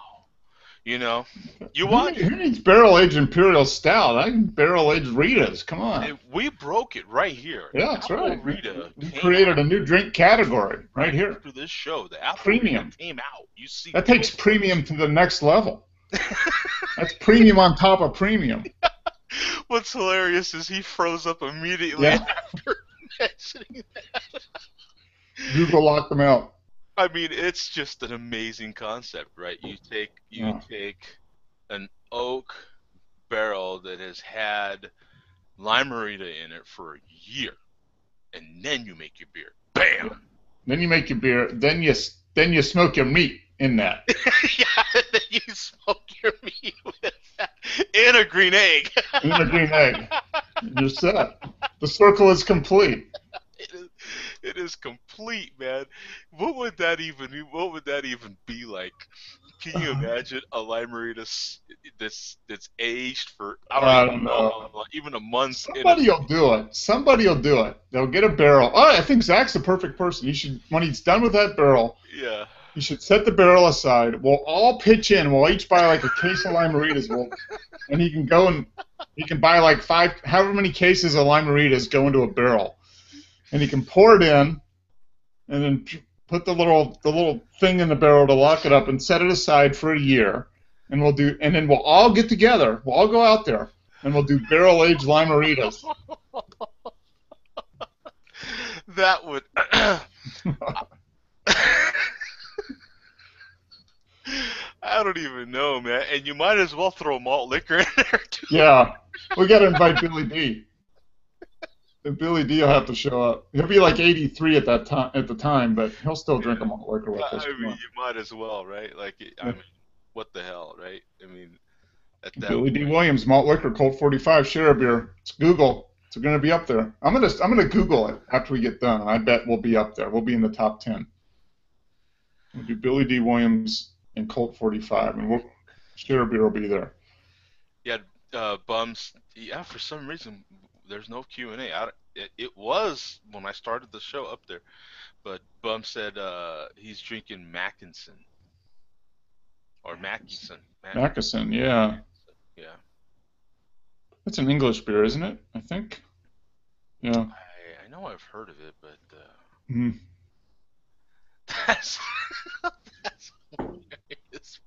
You know, you want who needs barrel-aged Imperial Stout? I can barrel-aged Ritas. Come on. We broke it right here. Yeah, that's Apple right. Rita we created a new drink category right here. After this show, the Apple Premium Rita came out. You see, that takes premium to the next level. That's premium on top of premium. What's hilarious is he froze up immediately after mentioning that. Google locked them out. I mean, it's just an amazing concept, right? You take an oak barrel that has had Limerita in it for a year, and then you make your beer. Bam! Then you make your beer. Then you smoke your meat in that. Yeah, then you smoke your meat with that in a green egg. In a green egg. You're set. The circle is complete. It is complete, man. What would that even be like? Can you imagine a Limerita that's aged for I don't know, even a month? Somebody will do it. They'll get a barrel. Oh, I think Zach's the perfect person. When he's done with that barrel, yeah, you should set the barrel aside. We'll all pitch in. We'll each buy like a case of Limeritas. And he can go and he can buy like however many cases of Limeritas go into a barrel. And he can pour it in, and then put the little thing in the barrel to lock it up, and set it aside for a year. And then we'll all get together. We'll all go out there, and we'll do barrel-aged Limeritas. That would. I don't even know, man. And you might as well throw malt liquor in there too. Yeah, we got to invite Billy D. Billy D will have to show up. He'll be like 83 at the time, but he'll still drink a malt liquor with us. I mean, you might as well, right? Like, I mean, what the hell, right? I mean, at that Billy point. D. Williams, malt liquor, Colt 45, share a beer. It's Google. It's going to be up there. I'm gonna Google it after we get done. I bet we'll be up there. We'll be in the top 10. We'll do Billy D. Williams and Colt 45, and share a beer will be there. Yeah, Bums. Yeah, for some reason. There's no Q&A. It was when I started the show up there, but Bum said he's drinking Mackinson or Mackinson. Mackinson, yeah. Yeah. That's an English beer, isn't it? I think. Yeah. I know I've heard of it, but that's hilarious,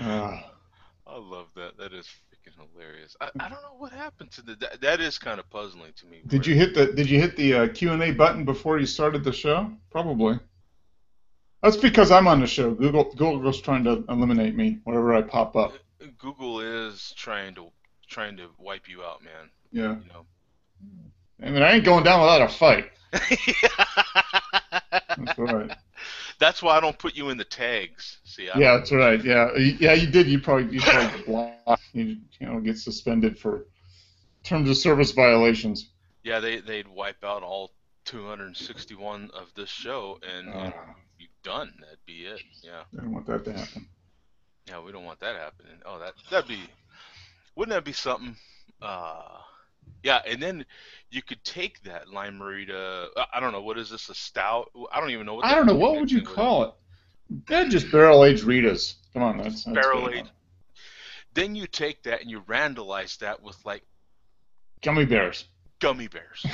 man. I love that. That is freaking hilarious. I don't know what happened to that is kind of puzzling to me. Did you hit the Q&A button before you started the show? Probably. That's because I'm on the show. Google's trying to eliminate me whenever I pop up. Google is trying to wipe you out, man. Yeah. You know. I mean, I ain't going down without a fight. That's right. That's why I don't put you in the tags. See? Yeah, that's right. Yeah, you did. You probably blocked. You get suspended for terms of service violations. Yeah, they'd wipe out all 261 of this show and be done. That'd be it. Yeah. I don't want that to happen. Yeah, we don't want that happening. Oh, wouldn't that be something? Yeah, and then you could take that Limerita. I don't know, what is this? A stout? I don't even know what. I don't know. What would you call it? They're just barrel-aged Ritas. Come on, that's barrel-aged. Then you take that and you randalize that with like Gummy bears. Gummy bears.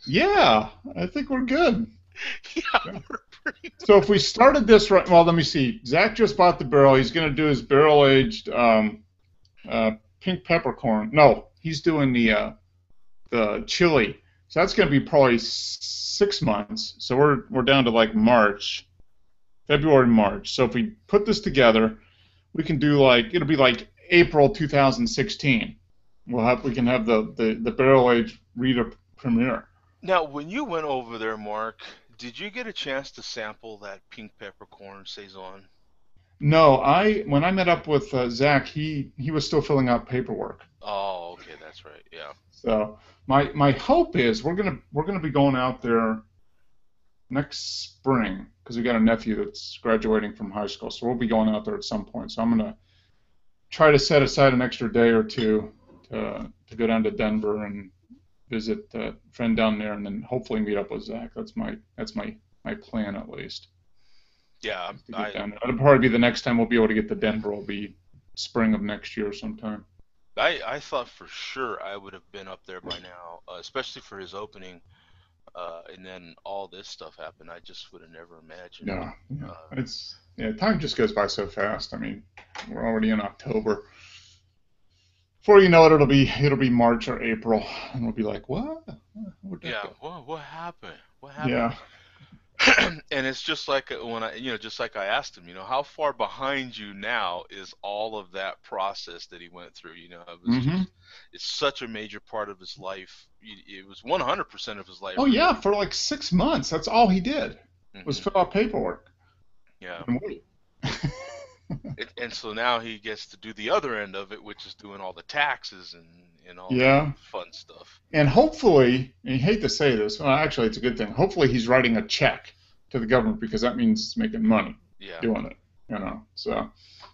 Yeah, I think we're good. Yeah, we're pretty. So if we started this right, well, let me see. Zach just bought the barrel. He's going to do his barrel-aged pink peppercorn. No, he's doing the chili. So that's going to be probably 6 months. So we're down to like March, February, March. So if we put this together, we can do it'll be like April 2016. We can have the barrel-aged Rita premiere. Now, when you went over there, Mark, did you get a chance to sample that pink peppercorn saison? No, when I met up with Zach, he was still filling out paperwork. Oh, okay, that's right. Yeah. So my hope is we're gonna be going out there next spring because we got a nephew that's graduating from high school, so we'll be going out there at some point. So I'm gonna try to set aside an extra day or two to go down to Denver and visit a friend down there, and then hopefully meet up with Zach. That's my plan at least. Yeah, That'll probably be the next time we'll be able to get to Denver. Will be spring of next year sometime. I thought for sure I would have been up there by now, especially for his opening, and then all this stuff happened. I just would have never imagined. Yeah, time just goes by so fast. I mean, we're already in October. Before you know it, it'll be March or April, and we'll be like, what? Yeah, what happened? What happened? Yeah. And it's just like just like I asked him, how far behind you now is all of that process that he went through? It was it's such a major part of his life. It was 100% of his life. Oh yeah, for like 6 months, that's all he did was fill out paperwork. Yeah. And wait. And so now he gets to do the other end of it, which is doing all the taxes and all that fun stuff. And hopefully, and I hate to say this, well, actually it's a good thing. Hopefully he's writing a check to the government because that means making money doing it. So,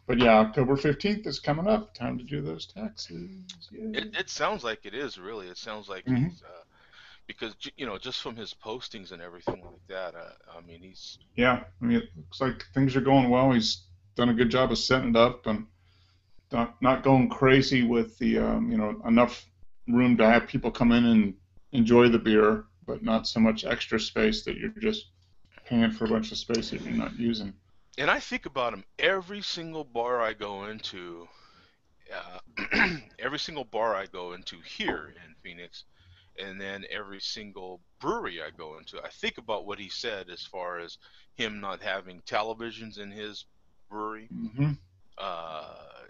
but yeah, October 15th is coming up. Time to do those taxes. It sounds like it is, really. It sounds like he's, because, just from his postings and everything like that, I mean, he's... Yeah, I mean, it looks like things are going well. He's done a good job of setting it up and not going crazy with the, enough room to have people come in and enjoy the beer, but not so much extra space that you're just paying for a bunch of space that you're not using. And I think about him, every single bar I go into, here in Phoenix, and then every single brewery I go into, I think about what he said as far as him not having televisions in his brewery,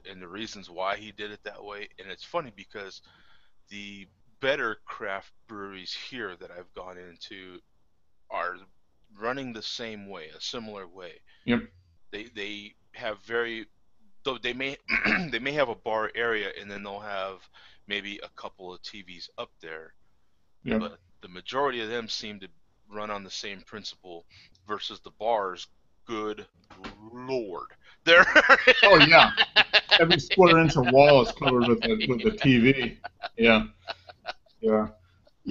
and the reasons why he did it that way. And it's funny because the better craft breweries here that I've gone into are running the same way, a similar way. Yep. They have though they may they may have a bar area, and then they'll have maybe a couple of TVs up there. Yep. But the majority of them seem to run on the same principle versus the bars. Good Lord. They're oh yeah. Every square inch of wall is covered with the TV. Yeah. Yeah.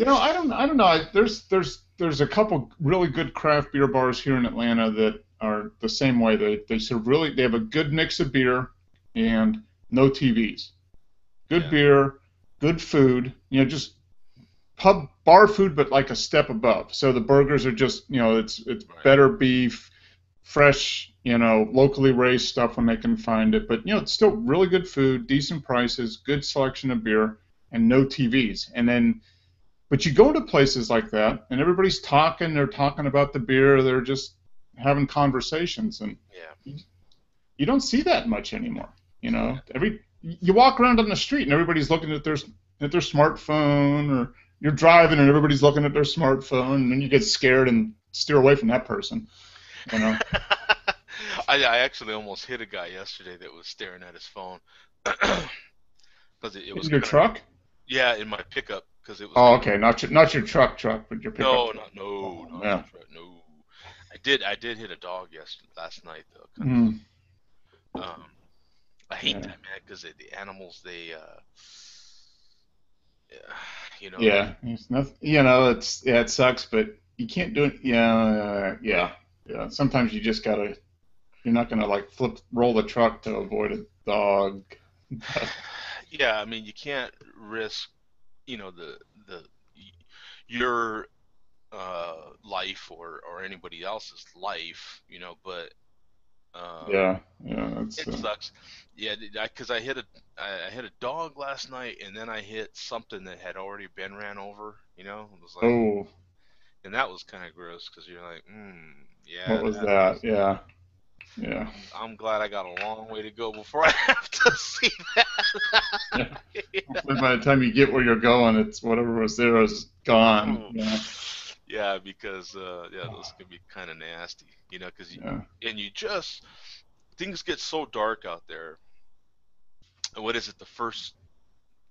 I don't know. There's a couple really good craft beer bars here in Atlanta that are the same way. They have a good mix of beer and no TVs. Good beer, good food. Just pub bar food, but like a step above. So the burgers are just it's better beef, fresh, locally raised stuff when they can find it. But it's still really good food, decent prices, good selection of beer, and no TVs. But you go to places like that, and everybody's talking. They're talking about the beer. They're just having conversations, and you don't see that much anymore. You walk around on the street, and everybody's looking at their smartphone, or you're driving, and everybody's looking at their smartphone, and then you get scared and steer away from that person. I actually almost hit a guy yesterday that was staring at his phone. Because it was in your truck? Yeah, in my pickup. Because it was. Oh, okay. Not your truck, but your pickup. No. I did hit a dog last night though. I hate that, man, because the animals Yeah, it's nothing. It sucks, but you can't do it. Yeah. Sometimes you just gotta. You're not gonna roll the truck to avoid a dog. Yeah, I mean, you can't risk, the your life or anybody else's life, but um, Yeah, yeah, that's it sucks. Yeah, because I hit a dog last night, and then I hit something that had already been ran over. It was like, oh, and that was kind of gross because you're like, what yeah, was that? Yeah, yeah, I'm glad I got a long way to go before I have to see that. yeah. Hopefully by the time you get where you're going, it's whatever was there is gone. Oh, Yeah, yeah, because yeah, those can be kind of nasty, because yeah. you just things get so dark out there. What is it? The first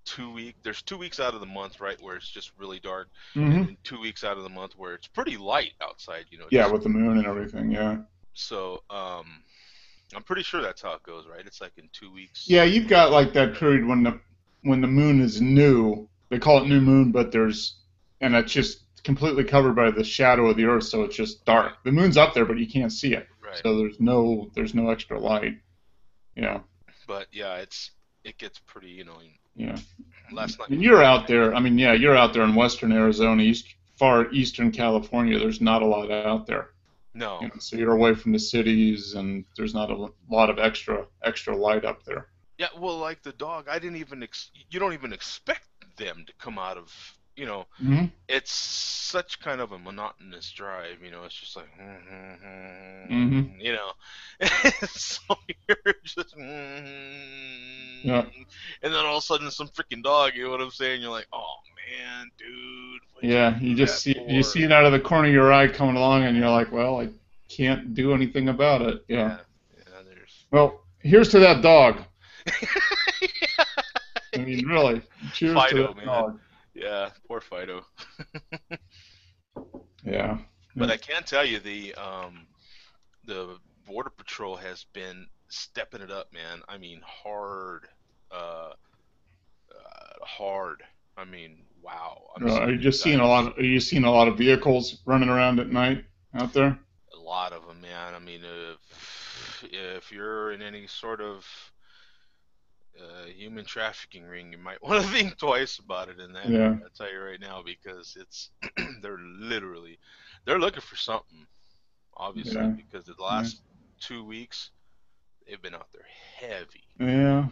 2 week? There's 2 weeks out of the month, right, where it's just really dark, and Hmm. then 2 weeks out of the month where it's pretty light outside. Yeah, Just with the moon and everything. Yeah, so. I'm pretty sure that's how it goes, right? It's like in two yeah. weeks. You've got like that period when the moon is new. They call it new moon, but and it's just completely covered by the shadow of the Earth, so it's just Right, dark. The moon's up there, but you can't see it, right. so there's no extra light. Yeah, But yeah, it gets pretty. yeah. Last night And was you're really out there. I mean, yeah, you're out there in western Arizona, far eastern California. There's not a lot out there. no. So you're away from the cities, and there's not a lot of extra light up there. Yeah, well, like the dog, I didn't even you don't even expect them to come out of, you know, Hmm. it's such kind of a monotonous drive, it's just like, Hmm. you know, so you're just, Yeah, and then all of a sudden some freaking dog, you know what I'm saying? You're like, oh man, dude, what'd you yeah. do that You for? see it out of the corner of your eye coming along, and you're like, well, I can't do anything about it. Yeah. Yeah, yeah, there's, Well, here's to that dog. I mean, really, cheers to Fido, that man. dog. Yeah, poor Fido. Yeah. But Yeah. I can tell you the border patrol has been stepping it up, man. I mean, hard, uh, hard. I mean, wow. I'm Are seeing you these just seeing a guys, lot of? Are you seeing a lot of vehicles running around at night out there? a lot of them, man. I mean, if you're in any sort of human trafficking ring, you might want to think twice about it in that area. Yeah. I'll tell you right now because it's they're looking for something, obviously, Yeah. because the Yeah. last 2 weeks they've been out there heavy, Yeah,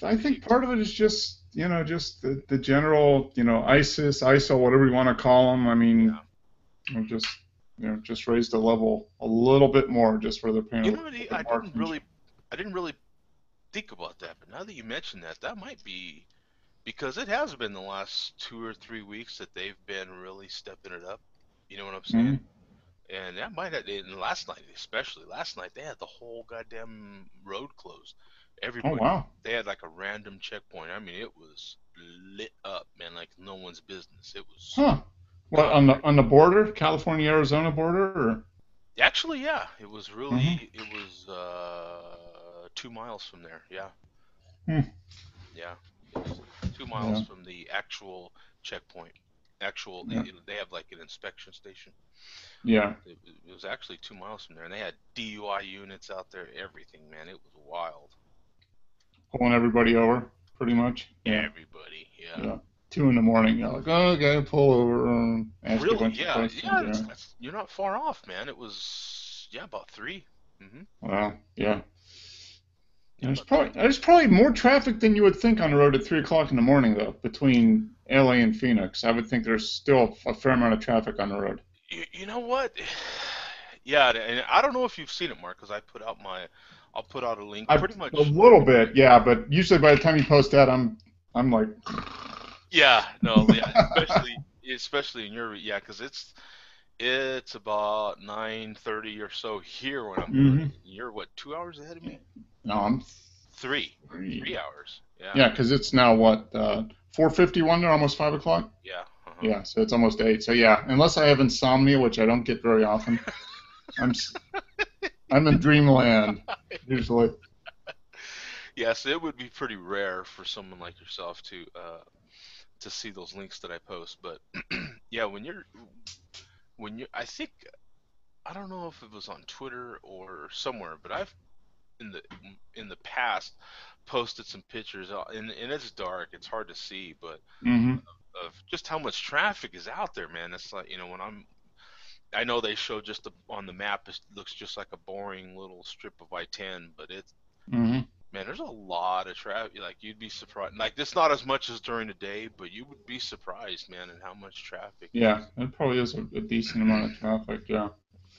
I think big part of time. it is just just the general ISIS, ISIL, whatever you want to call them. I mean, Yeah. just just raised the level a little bit more, just where they're paying a You know, little bit more attention. I didn't really think about that, but now that you mention that, that might be because it has been the last 2 or 3 weeks that they've been really stepping it up. You know what I'm saying? Hmm. And that might have, and last night, especially last night, they had the whole goddamn road closed. Oh Everybody, wow, they had like a random checkpoint. I mean, it was lit up, man, like no one's business. It was huh? What concrete. on the border, California Arizona border, or? Actually, yeah, it was Hmm. really, it was 2 miles from there. Yeah, Hmm. yeah, it was 2 miles Yeah, from the actual checkpoint. Actual, yeah, they have like an inspection station. yeah. It was actually 2 miles from there, and they had DUI units out there. Everything, man, it was wild. Pulling everybody over, pretty much. Yeah, Everybody, yeah. yeah. 2 in the morning, you're like, oh, okay, pull over and ask you a Really, bunch of yeah, questions. yeah. Yeah. You're not far off, man. It was yeah about three. Wow. Yeah. Yeah, about three. There's probably more traffic than you would think on the road at 3 o'clock in the morning, though, between LA and Phoenix. I would think there's still a fair amount of traffic on the road. You know what? Yeah, and I don't know if you've seen it, Mark, because I'll put out a link. I Pretty A much. little bit, yeah, but usually by the time you post that, I'm like, Yeah, no, yeah, especially in your yeah, because it's about 9:30 or so here when I'm doing hmm. it. You're what, 2 hours ahead of me? No, I'm Three, three. 3 hours. Yeah, Yeah, because it's now what 4:51 there, almost 5 o'clock. yeah. Uh-huh. Yeah, so it's almost 8. So yeah, unless I have insomnia, which I don't get very often, I'm s- I'm in dreamland usually. Yes, it would be pretty rare for someone like yourself to see those links that I post. But yeah, I think I don't know if it was on Twitter or somewhere, but in the in the past posted some pictures, and it's dark. It's hard to see, but Mm-hmm. of just how much traffic is out there, man. It's like, when I know they show just on the map, it looks just like a boring little strip of I-10, but it's, Mm-hmm. man, there's a lot of traffic. Like, you'd be surprised. Like, it's not as much as during the day, but you would be surprised, man, at how much traffic Yeah, is. it probably is a decent amount of traffic. Yeah.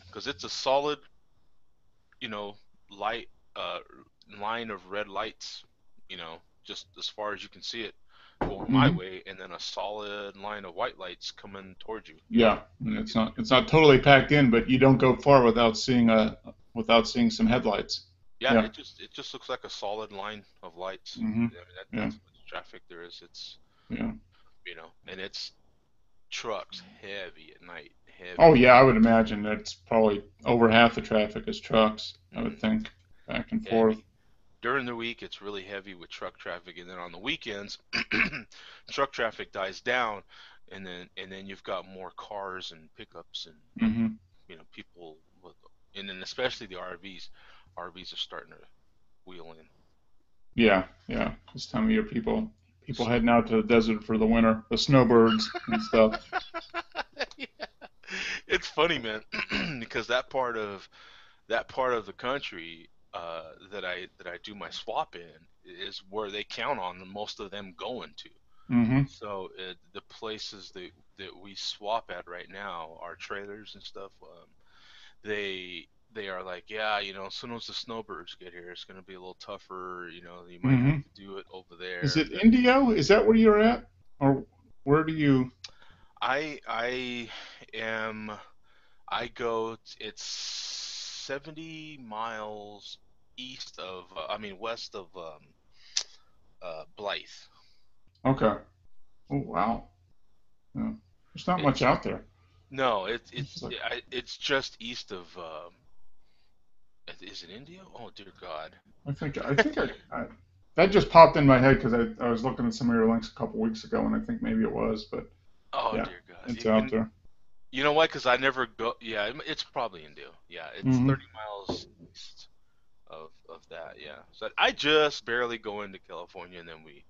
Because it's a solid, you know, light uh, line of red lights, just as far as you can see it going my Mm-hmm. way, and then a solid line of white lights coming towards you. Yeah, and it's not totally packed in, but you don't go far without seeing some headlights. Yeah, Yeah. it just looks like a solid line of lights. Mm-hmm. I mean, Yeah. that's how much traffic there is. It's Yeah. and it's trucks heavy at night, Oh heavy. yeah, I would imagine that's probably over half the traffic is trucks. I would Mm, think back and forth. heavy. During the week, it's really heavy with truck traffic, and then on the weekends, truck traffic dies down, and then you've got more cars and pickups and Mm-hmm. people with, and then especially the RVs. RVs are starting to wheel in. Yeah, yeah. This time of year, people heading out to the desert for the winter, the snowbirds and stuff. Yeah. It's funny, man, because that part of the country that I do my swap in is where they count on most of them going to. Mm-hmm. So the places that we swap at right now, our trailers and stuff, they are like, yeah, as soon as the snowbirds get here, it's gonna be a little tougher. You might have Mm-hmm. to do it over Is there. it Indio? Is that where you're at, or where do you? I am. I go. It's 70 miles east of. I mean, west of Blythe. Okay. Oh wow. Yeah. There's not much It's out there. no. It's just like It's just east of. Is it India? Oh dear God. I that just popped in my head because I was looking at some of your links a couple weeks ago, and I think maybe it was, but Oh yeah, dear God. it's out there. You know why? Because I never go. Yeah, it's probably India. Yeah, it's Mm-hmm. 30 miles east of that. Yeah. So I just barely go into California, and then we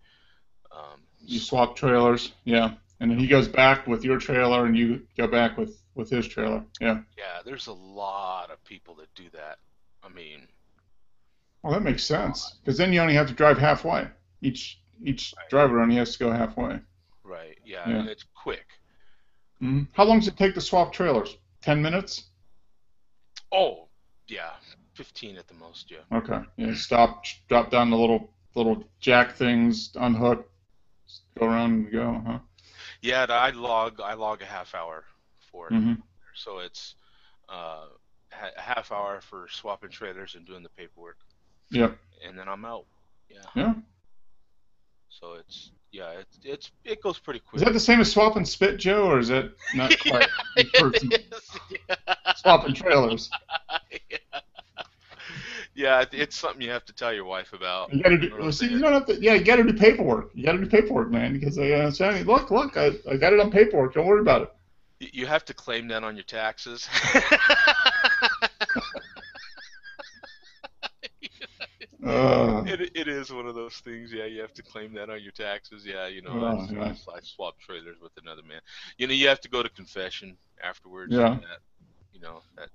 You swap. swap trailers, yeah, and then Yep. he goes back with your trailer, and you go back with his trailer, yeah. Yeah, there's a lot of people that do that. I mean, Well, that makes a lot. sense because then you only have to drive halfway. Each Right. driver only has to go halfway. Right. Yeah, Yeah. and it's quick. How long does it take to swap trailers? 10 minutes? Oh, yeah, 15 at the most. Yeah. Okay. Yeah. Stop. Drop down the little jack things, unhook, go around and go. Huh. Yeah, I log a half hour for it. Mm-hmm. So it's uh, a half hour for swapping trailers and doing the paperwork, Yep. and then I'm out. Yeah. Yeah. So it goes pretty Is that quick. the same as swapping spit, Joe, or is that not Yeah, quite? You've heard some it is. swapping trailers. Yeah. Yeah, it's something you have to tell your wife about. You got to You do. know what I'm Well, see, you saying? don't have to. Yeah, you got to do paperwork. You got to do paperwork, man, because they say, look, I got it on paperwork. Don't worry about it. You have to claim that on your taxes. It is one of those things. Yeah, you have to claim that on your taxes. Yeah, Yeah, I swap trailers with another man. You have to go to confession afterwards for yeah. that.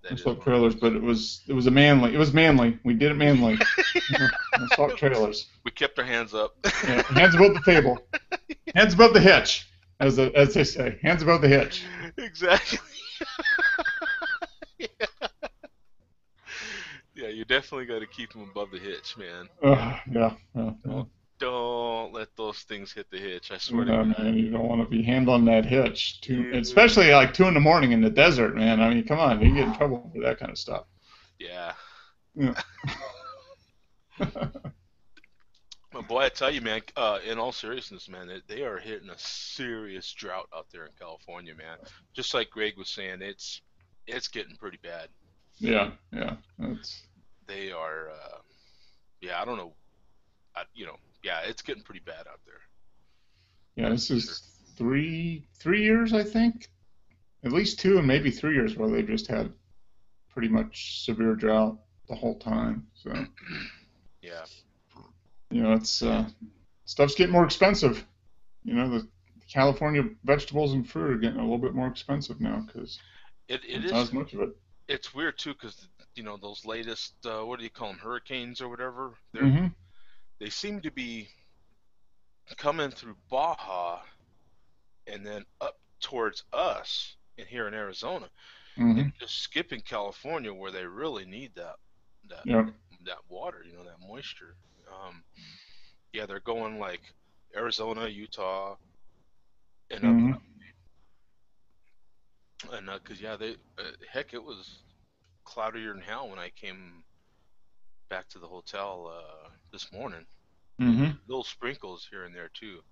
That I is swapped one of trailers, those. but it was manly. We did it manly. I swapped trailers. We kept our hands up. Yeah, hands above the table, hands above the hitch, as they say, hands above the hitch. Exactly. Yeah. Yeah, you definitely got to keep them above the hitch, man. Yeah, yeah, yeah. Don't let those things hit the hitch. I swear to Yeah, God. man, you don't want to be handling that hitch too, You, especially like 2 in the morning in the desert, man. I mean, come on, you get in trouble for that kind of stuff. yeah. Yeah. But boy, I tell you, man. In all seriousness, man, they are hitting a serious drought out there in California, man. Just like Greg was saying, it's getting pretty bad. Yeah, yeah. That's They are. Yeah, I don't know. Yeah, it's getting pretty bad out there. yeah. That's This for sure. is three years, I think, at least 2 and maybe 3 years where they just had pretty much severe drought. the whole time. So Yeah. it's stuff's getting more expensive. The California vegetables and fruit are getting a little bit more expensive now because It there's not is. as much of it. It's weird too, because those latest what do you call them, hurricanes or whatever? Hmm. They seem to be coming through Baja and then up towards us in here in Arizona, and Hmm. just skipping California where they really need that Yep. that water, that moisture. Um, yeah, they're going like Arizona, Utah, and up Hmm. that, and because yeah, they heck, it was cloudier than hell when I came back to the hotel this morning. Hmm. Little sprinkles here and there too.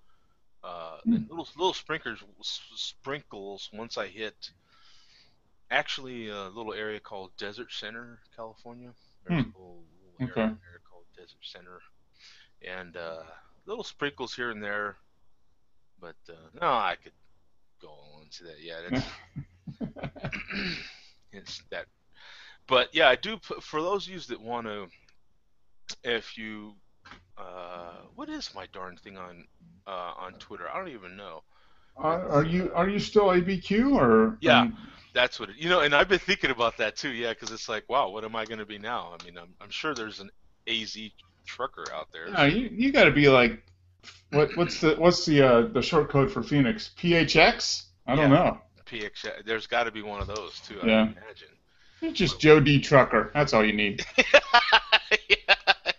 And little sprinkles once I hit actually a little area called Desert Center, California. There's Hmm. a little area Okay. in there called Desert Center, and little sprinkles here and there. But no, I could go on into that. Yeah, that's it's that. But yeah, I do put for those of you that want to, if you, what is my darn thing on Twitter? I don't even know. It's are you still ABQ or are yeah, you? that's what and I've been thinking about that too. Yeah, because it's like, wow, what am I going to be now? I mean, I'm sure there's an AZ trucker out there. Yeah, So you got to be like what's the short code for Phoenix? PHX? I don't yeah, know. PX. There's got to be one of those too. I would Yeah, imagine. it's just Joe D Trucker. That's all you need. Yeah,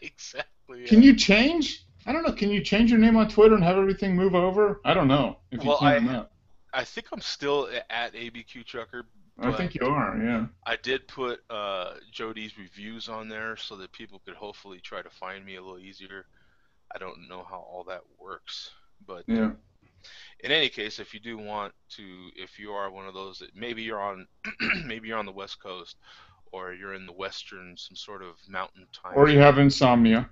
exactly. Can Yeah. you change? I don't know. Can you change your name on Twitter and have everything move over? I don't know if you Well, can or not. I think I'm still at ABQ trucker, I but think you are. Yeah. I did put Jody's reviews on there so that people could hopefully try to find me a little easier. I don't know how all that works, but Yeah. in any case, if you do want to, if you are one of those that maybe you're on, maybe you're on the West Coast, or you're in the Western, some sort of mountain time Or you zone, have insomnia.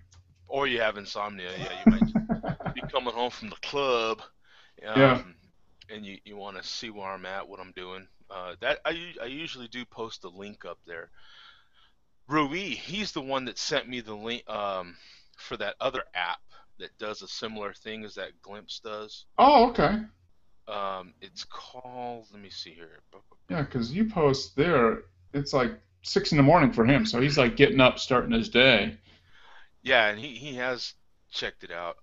or you have insomnia, yeah, you might be coming home from the club, Yeah. um, and you want to see where I'm at, what I'm doing. That I usually do post a link up there. Rui, he's the one that sent me the link for that other app that does a similar thing as that Glimpse does. Oh, okay. It's called. Let me see here. Yeah, because you post there, it's like 6 in the morning for him, so he's like getting up, starting his day. Yeah, and he has checked it out.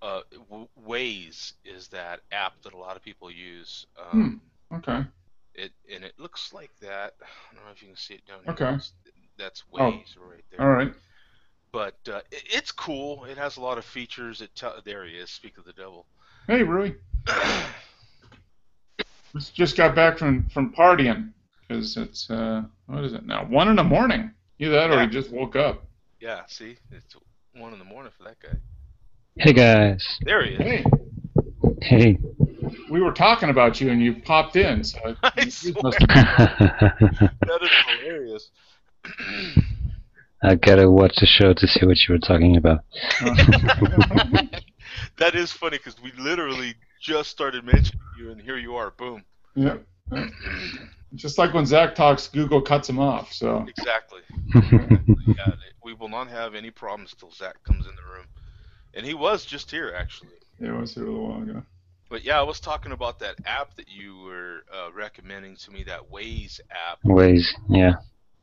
Waze is that app that a lot of people use. Hmm. Okay. It looks like that. I don't know if you can see it down here. Okay. That's Oh, Waze right all there. right. But it's cool. It has a lot of features. There he is. Speak of the devil. Hey, Rui. Just got back from partying because it's what is it now? 1 in the morning. Either that or he Yeah, just woke up. yeah. See, it's 1 in the morning for that guy. Hey guys. There he is. Hey, Hey. we were talking about you and you popped in, so I you swear, must have. that is hilarious. I gotta watch the show to see what you were talking about. That is funny because we literally just started mentioning you, and here you are. Boom. Yeah. Just like when Zach talks, Google cuts him off. So Exactly. Yeah, we will not have any problems till Zach comes in the room, and he was just here actually. yeah, I was here a little while ago. But yeah, I was talking about that app that you were recommending to me, that Waze app, Waze, yeah.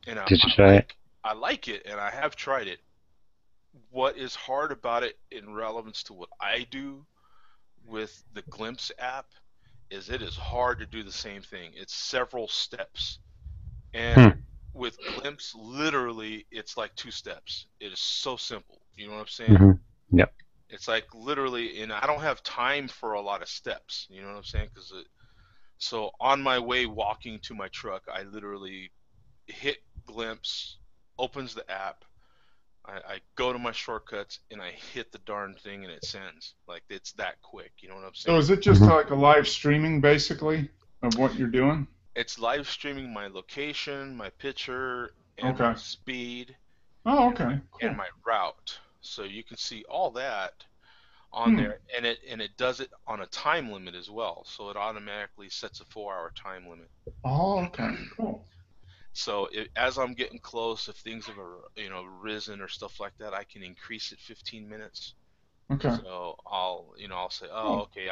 and Did you try it? I like it, and I have tried it. What is hard about it in relevance to what I do with the Glimpse app is it is hard to do the same thing. It's several steps. And with Glimpse, literally, it's like 2 steps. It is so simple. You know what I'm saying? Mm-hmm. Yep. It's like literally, and I don't have time for a lot of steps. You know what I'm saying? So on my way walking to my truck, I literally hit Glimpse, opens the app. I go to my shortcuts and I hit the darn thing and it sends. Like it's that quick. You know what I'm So saying? is it just like a live streaming basically of what you're doing? It's live streaming my location, my picture, and Okay. my speed, Oh, okay. Cool. and my route. So you can see all that on there, and it does it on a time limit as well. So it automatically sets a 4-hour time limit. Oh, okay. Cool. So as I'm getting close, if things have risen or stuff like that, I can increase it 15 minutes. Okay. So I'll say, oh, Oh. okay,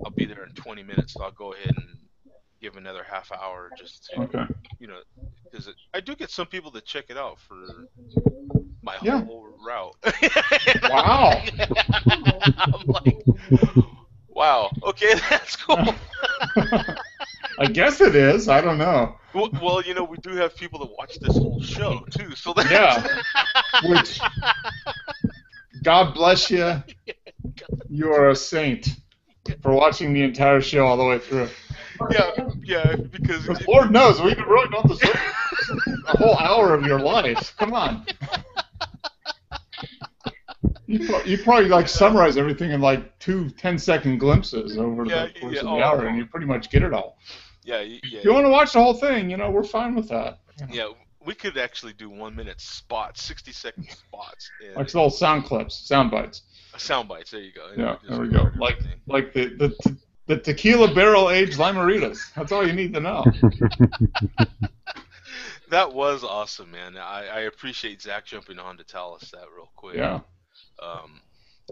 I'll be there in 20 minutes, so I'll go ahead and give another half hour just to, Okay. because I do get some people that check it out for my Yeah. whole route. Wow. I'm like, wow, okay, that's cool. I guess it is. I don't know. Well, we do have people that watch this whole show too, so that's... Yeah. Which, God bless you. You are a saint for watching the entire show all the way through. Yeah, because Lord knows we really don't deserve a whole hour of your life. Come on. You probably like summarize everything in like 2 10-second glimpses over the course of the hour, and you pretty much get it all. Yeah. If you want to watch the whole thing, we're fine with that. Yeah, we could actually do 1-minute spots, 60-second spots. Like little sound clips, sound bites. Sound bites. There you go. Yeah, there we go. Like the tequila barrel aged limeritas. That's all you need to know. That was awesome, man. I appreciate Zach jumping on to tell us that real quick. Yeah.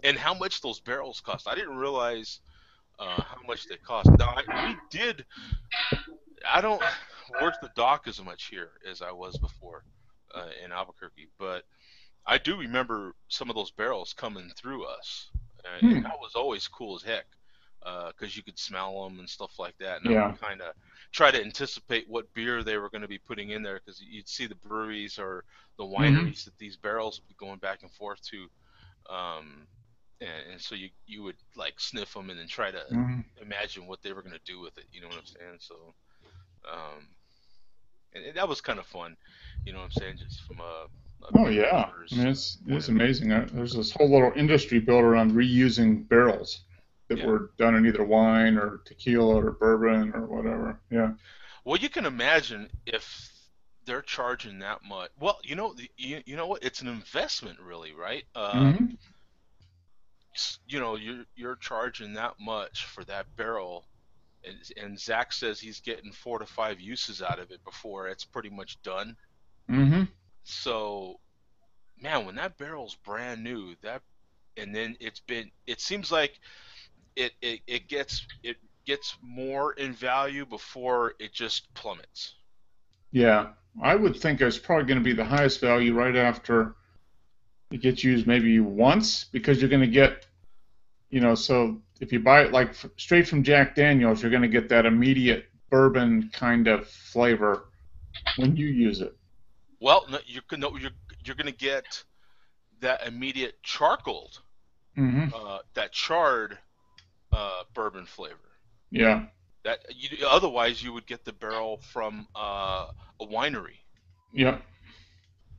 And how much those barrels cost. I didn't realize how much they cost. Now, I don't work the dock as much here as I was before in Albuquerque, but I do remember some of those barrels coming through us. And that was always cool as heck because you could smell them and stuff like that. And I would kind of try to anticipate what beer they were going to be putting in there because you'd see the breweries or the wineries that these barrels would be going back and forth to. And so you would like sniff them and then try to imagine what they were going to do with it. You know what I'm saying? So, and that was kind of fun. You know what I'm saying? Just from a oh yeah, I mean it's amazing. There's this whole little industry built around reusing barrels that were done in either wine or tequila or bourbon or whatever. Yeah. Well, you can imagine if they're charging that much. Well, you know what? It's an investment, really, right? You're charging that much for that barrel, and Zach says he's getting 4 to 5 uses out of it before it's pretty much done. So, man, when that barrel's brand new, and then it seems like it gets more in value before it just plummets. Yeah, I would think it's probably going to be the highest value right after it gets used maybe once, because you're going to get, so if you buy it like straight from Jack Daniel's, you're going to get that immediate bourbon kind of flavor when you use it. Well, no, you're going to get that immediate charcoaled, that charred bourbon flavor. Yeah. Otherwise, you would get the barrel from a winery. Yeah.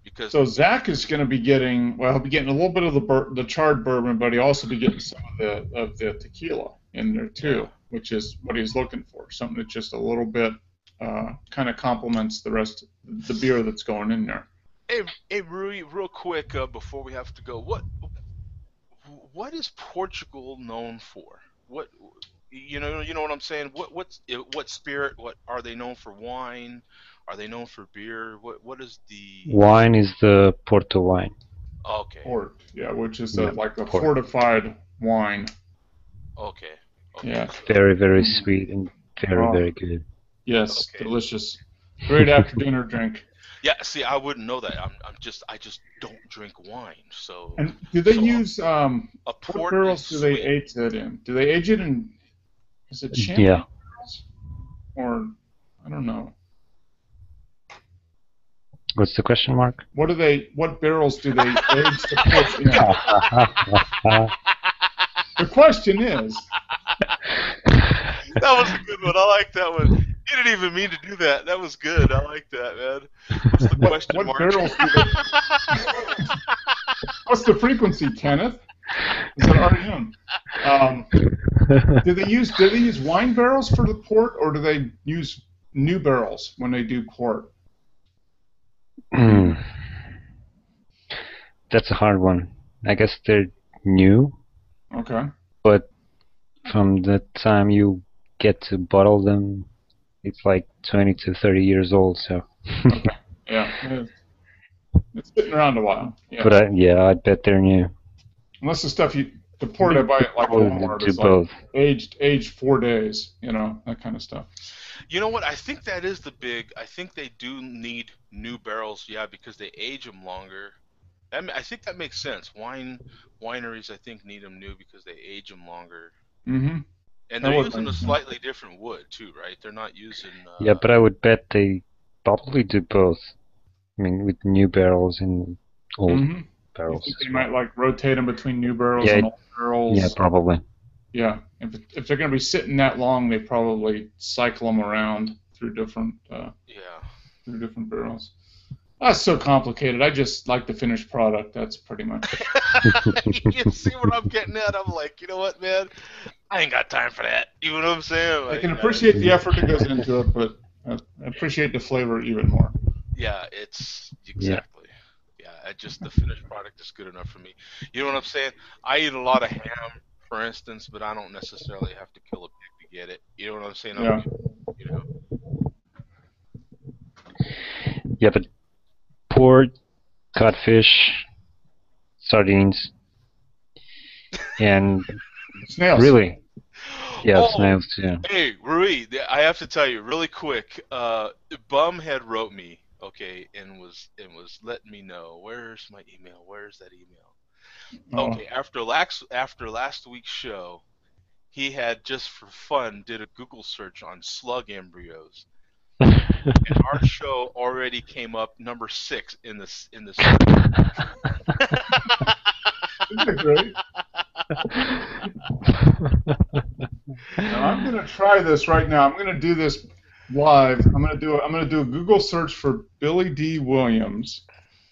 Because so Zach is going to be getting, he'll be getting a little bit of the charred bourbon, but he'll also be getting some of the tequila in there too, which is what he's looking for. Something that just a little bit kind of complements the rest of the beer that's going in there. Hey, Rui, real quick before we have to go, what is Portugal known for? What you know what I'm saying? What spirit? What are they known for? Wine? Are they known for beer? What is the wine? Is the Porto wine? Okay. Port, yeah, which is like a fortified wine. Okay. Yeah. Very, very sweet and very good. Yes, delicious. Great after dinner drink. Yeah, see, I wouldn't know that. I just don't drink wine. So. And do they use what barrels do they age it in? Do they age it in? Is it champagne? Yeah. Or I don't know. What's the question, Mark? What barrels do they age the port in? The question is. That was a good one. I like that one. You didn't even mean to do that. That was good. I like that, man. What's the question, Mark? Barrels do they... What's the frequency, Kenneth? Is it REM? Do they use wine barrels for the port, or do they use new barrels when they do port? That's a hard one. I guess they're new. Okay. But from the time you get to bottle them, It's like 20 to 30 years old, so. Okay. Yeah. It's sitting around a while. Yeah. But I bet they're new. Unless the stuff the port I buy at like Probably Walmart do is like both. aged 4 days, that kind of stuff. You know what? I think that is the big. I think they do need new barrels, yeah, because they age them longer. I think that makes sense. Wineries, I think, need them new because they age them longer, Mm-hmm. and That they're would using make a sense. slightly different wood too, right? They're not using. Yeah, but I would bet they probably do both. I mean, with new barrels and old Mm-hmm. You barrels think as they well. might like rotate them between new barrels Yeah, and old barrels? Yeah, probably. Yeah. If they're going to be sitting that long, they probably cycle them around through different barrels. That's so complicated. I just like the finished product. That's pretty much it. You see what I'm getting at? I'm like, you know what, man? I ain't got time for that. You know what I'm saying? I Like, can appreciate the effort that goes into it, but I appreciate the flavor even more. yeah, it's exactly. Yeah, the finished product is good enough for me. You know what I'm saying? I eat a lot of ham, for instance, but I don't necessarily have to kill a pig to get it. You know what I'm saying? Yeah. You know. Yeah, but pork, codfish, sardines, and Snails. really, yeah, Oh, snails too. hey, Rui, I have to tell you really quick. Bum had wrote me, okay, and was letting me know where's my email. Where's that email? Oh. Okay, after last week's show, he had just for fun did a Google search on slug embryos, and our show already came up number 6 in the search. Isn't that great? Now, I'm going to try this right now. I'm going to do this live. I'm going to do a Google search for Billy D. Williams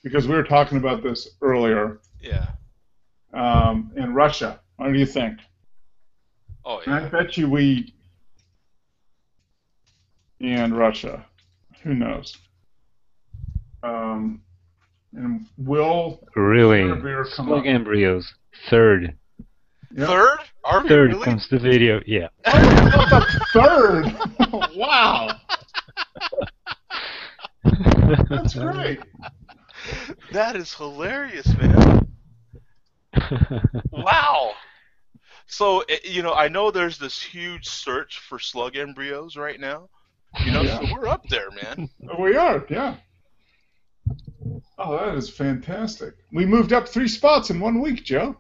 because we were talking about this earlier. Yeah. In Russia. What do you think? Oh And I yeah. bet you we and Russia. Who knows? And will Really, beer come slug up? embryos, third. Yep. Third? Are we Third really? comes the video, yeah. Oh, the third! Wow, that's great. That is hilarious, man. Wow. So, I know there's this huge search for slug embryos right now. Yeah. So we're up there, man. We are, yeah. Oh, that is fantastic. We moved up 3 spots in 1 week, Joe.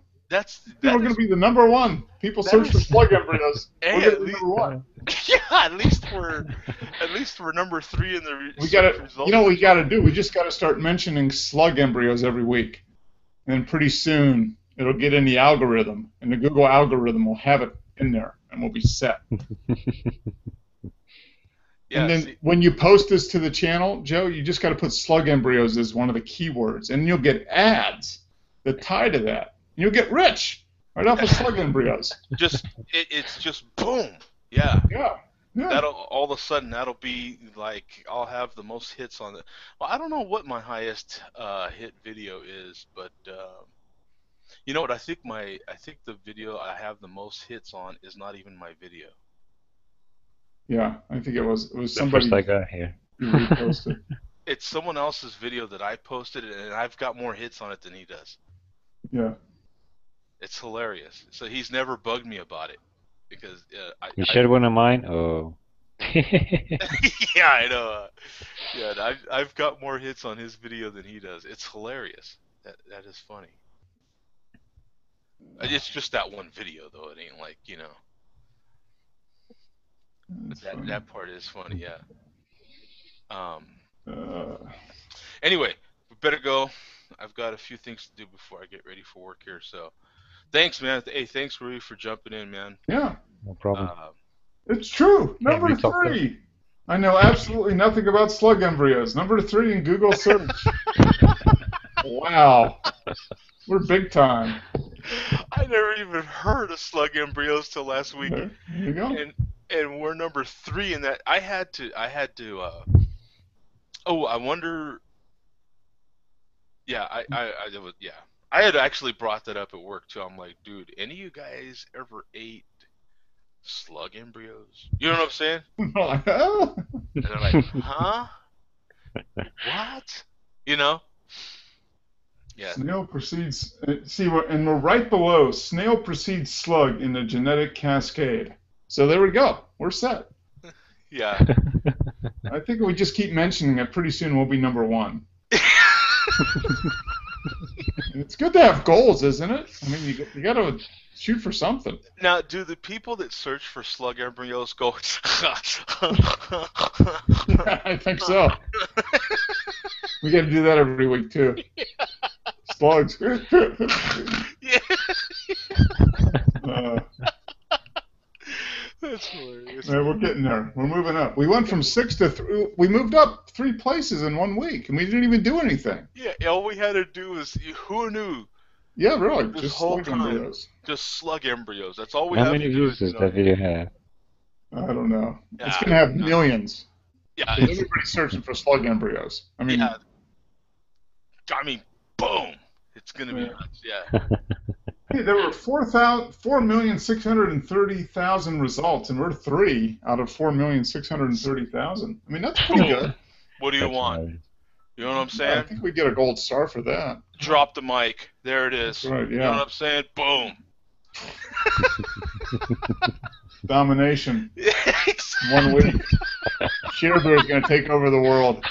We're going to be the number 1. People search for slug embryos. Hey, We're going to be number 1. Yeah, at least we're number 3 in the We got results. to. You know what we got to do? We just got to start mentioning slug embryos every week, and then pretty soon it'll get in the algorithm, and the Google algorithm will have it in there, and we'll be set. Yeah, and then when you post this to the channel, Joe, you just got to put slug embryos as one of the keywords, and you'll get ads that tie to that. And you'll get rich right off of slug embryos. It's just boom. Yeah. Yeah. Yeah. That'll all of a sudden that'll be like I'll have the most hits on it. Well, I don't know what my highest hit video is, but you know what? I think the video I have the most hits on is not even my video. Yeah, I think it was The somebody first I got here. who reposted. It's someone else's video that I posted, and I've got more hits on it than he does. Yeah. It's hilarious. So he's never bugged me about it because You shared one of mine? Oh. yeah, I know. Yeah, I've got more hits on his video than he does. It's hilarious. That is funny. It's just that one video though. It ain't like But that part is funny. Yeah. Anyway, we better go. I've got a few things to do before I get ready for work here. So, thanks, man. Hey, thanks, Rui, for jumping in, man. Yeah. No problem. It's true. Number 3. I know absolutely nothing about slug embryos. Number 3 in Google search. Wow. We're big time. I never even heard of slug embryos till last week. There you go. And we're number 3 in that. I had to. Oh, I wonder. Yeah, I had actually brought that up at work too. I'm like, dude, any of you guys ever ate slug embryos. You know what I'm saying? Oh. And they're like, huh? What? You know? Yeah. Snail precedes. See, we're right below. Snail precedes slug in the genetic cascade. So there we go. We're set. Yeah. I think if we just keep mentioning it, pretty soon we'll be number one. It's good to have goals, isn't it? I mean, you got to shoot for something. Now, do the people that search for slug embryos go? I think so. We got to do that every week too. Slugs. Yeah. That's hilarious. We're getting there. We're moving up. We went from 6 to 3. We moved up 3 places in 1 week, and we didn't even do anything. Yeah, all we had to do was, who knew? Yeah, really. This Just whole slug time. embryos. Just slug embryos. That's all we How have many to do. views does that video have? I don't know. Yeah, It's going to have no. millions. Yeah, Everybody's searching for slug embryos. I mean, yeah. I mean, boom! It's gonna be nuts. Yeah. hey, there were 4,630,000 results, and we're 3 out of 4,630,000. I mean, that's pretty good. What do you That's want? hilarious. You know what I'm I saying? think we get a gold star for that. Drop the mic. There it is. That's right, You know what yeah. I'm saying? Boom. Domination. 1 week. Shearber's going to take over the world.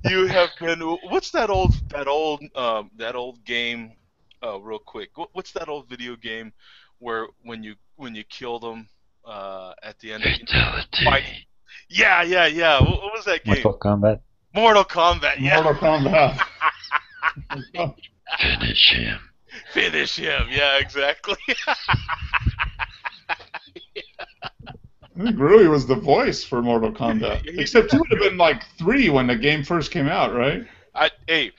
You have been. What's that old game? Real quick. What's that old video game where when you kill them at the end of Fatality. Yeah. What was that game? Mortal Kombat. Mortal Kombat. Yeah. Mortal Kombat. Finish him. Finish him. Yeah, exactly. I think Rui was the voice for Mortal Kombat. Yeah, Except you would have been like 3 when the game first came out, right? Hey,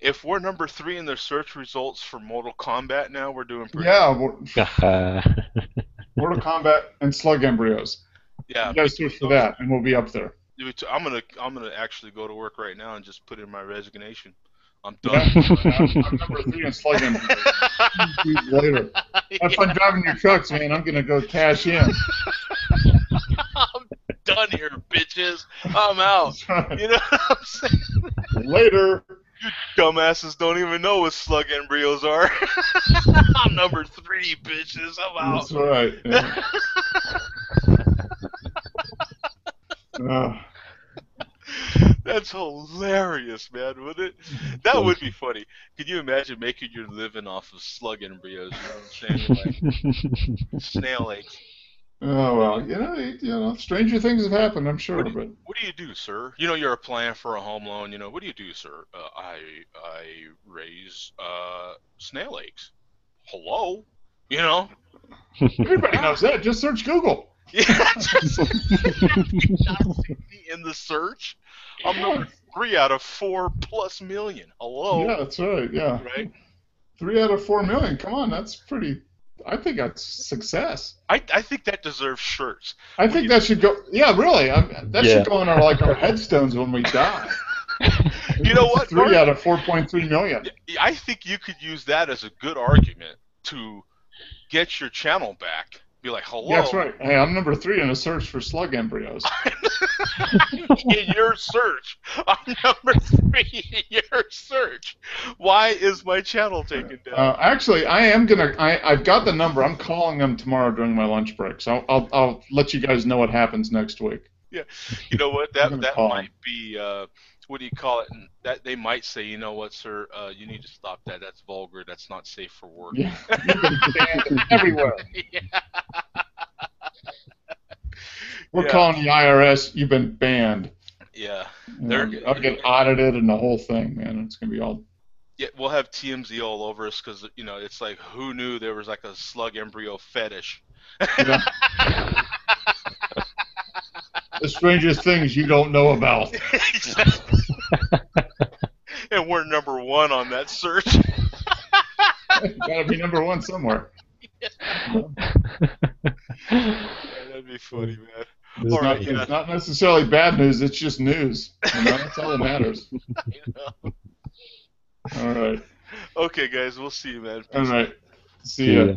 if we're number 3 in the search results for Mortal Kombat now, we're doing pretty Yeah, Mortal Mortal Kombat and slug embryos. Yeah. You guys search for that, and we'll be up there. I'm gonna actually go to work right now and just put in my resignation. I'm Yeah. done. I'm number 3 in slug embryos. Later. Have fun driving your trucks, man. I'm going to go cash in. I'm done here, bitches. I'm out. You know what I'm saying? Later. You dumbasses don't even know what slug embryos are. I'm number 3, bitches. I'm out. That's right. Yeah. That's hilarious, man, wouldn't it? That would be funny. Can you imagine making your living off of slug embryos? You know what I'm saying? Like snail eggs. Oh, well, you know, stranger things have happened, I'm sure. But What do you do, sir? You know, you're applying for a home loan. You know, what do you do, sir? I raise snail eggs. Hello? You know? everybody knows that. Just search Google. Yeah, just in the search. I'm number 3 out of 4+ million. Hello? Yeah, that's right. Yeah. Right? 3 out of 4 million. Come on, that's pretty. I think that's success. I think that deserves shirts. I think that should go. Yeah, really. That Yeah. should go on our headstones when we die. You know what? 3 out of 4.3 million. I think you could use that as a good argument to get your channel back. Be like, hello. Yeah, that's right. Hey, I'm number 3 in a search for slug embryos. In your search. I'm number 3 in your search. Why is my channel taken down? Actually, I am gonna. I've got the number. I'm calling them tomorrow during my lunch break. So I'll let you guys know what happens next week. Yeah. You know what? I'm gonna That call might be. What do you call it? That they might say, you know what, sir? You need to stop that. That's vulgar. That's not safe for work. Yeah, you've been banned everywhere. Yeah. We're Yeah. calling the IRS. You've been banned. Yeah. I'll get audited and the whole thing, man. It's gonna be all. Yeah, we'll have TMZ all over us because, you know, it's like, who knew there was like a slug embryo fetish? Yeah. The strangest things you don't know about. Exactly. And we're number 1 on that search. Gotta be number 1 somewhere. Yeah, that'd be funny, man. It's, All right, yeah. it's not necessarily bad news. It's just news. You know, that's all that matters. I know. All right. Okay, guys, we'll see you, man. All right. See See ya. ya.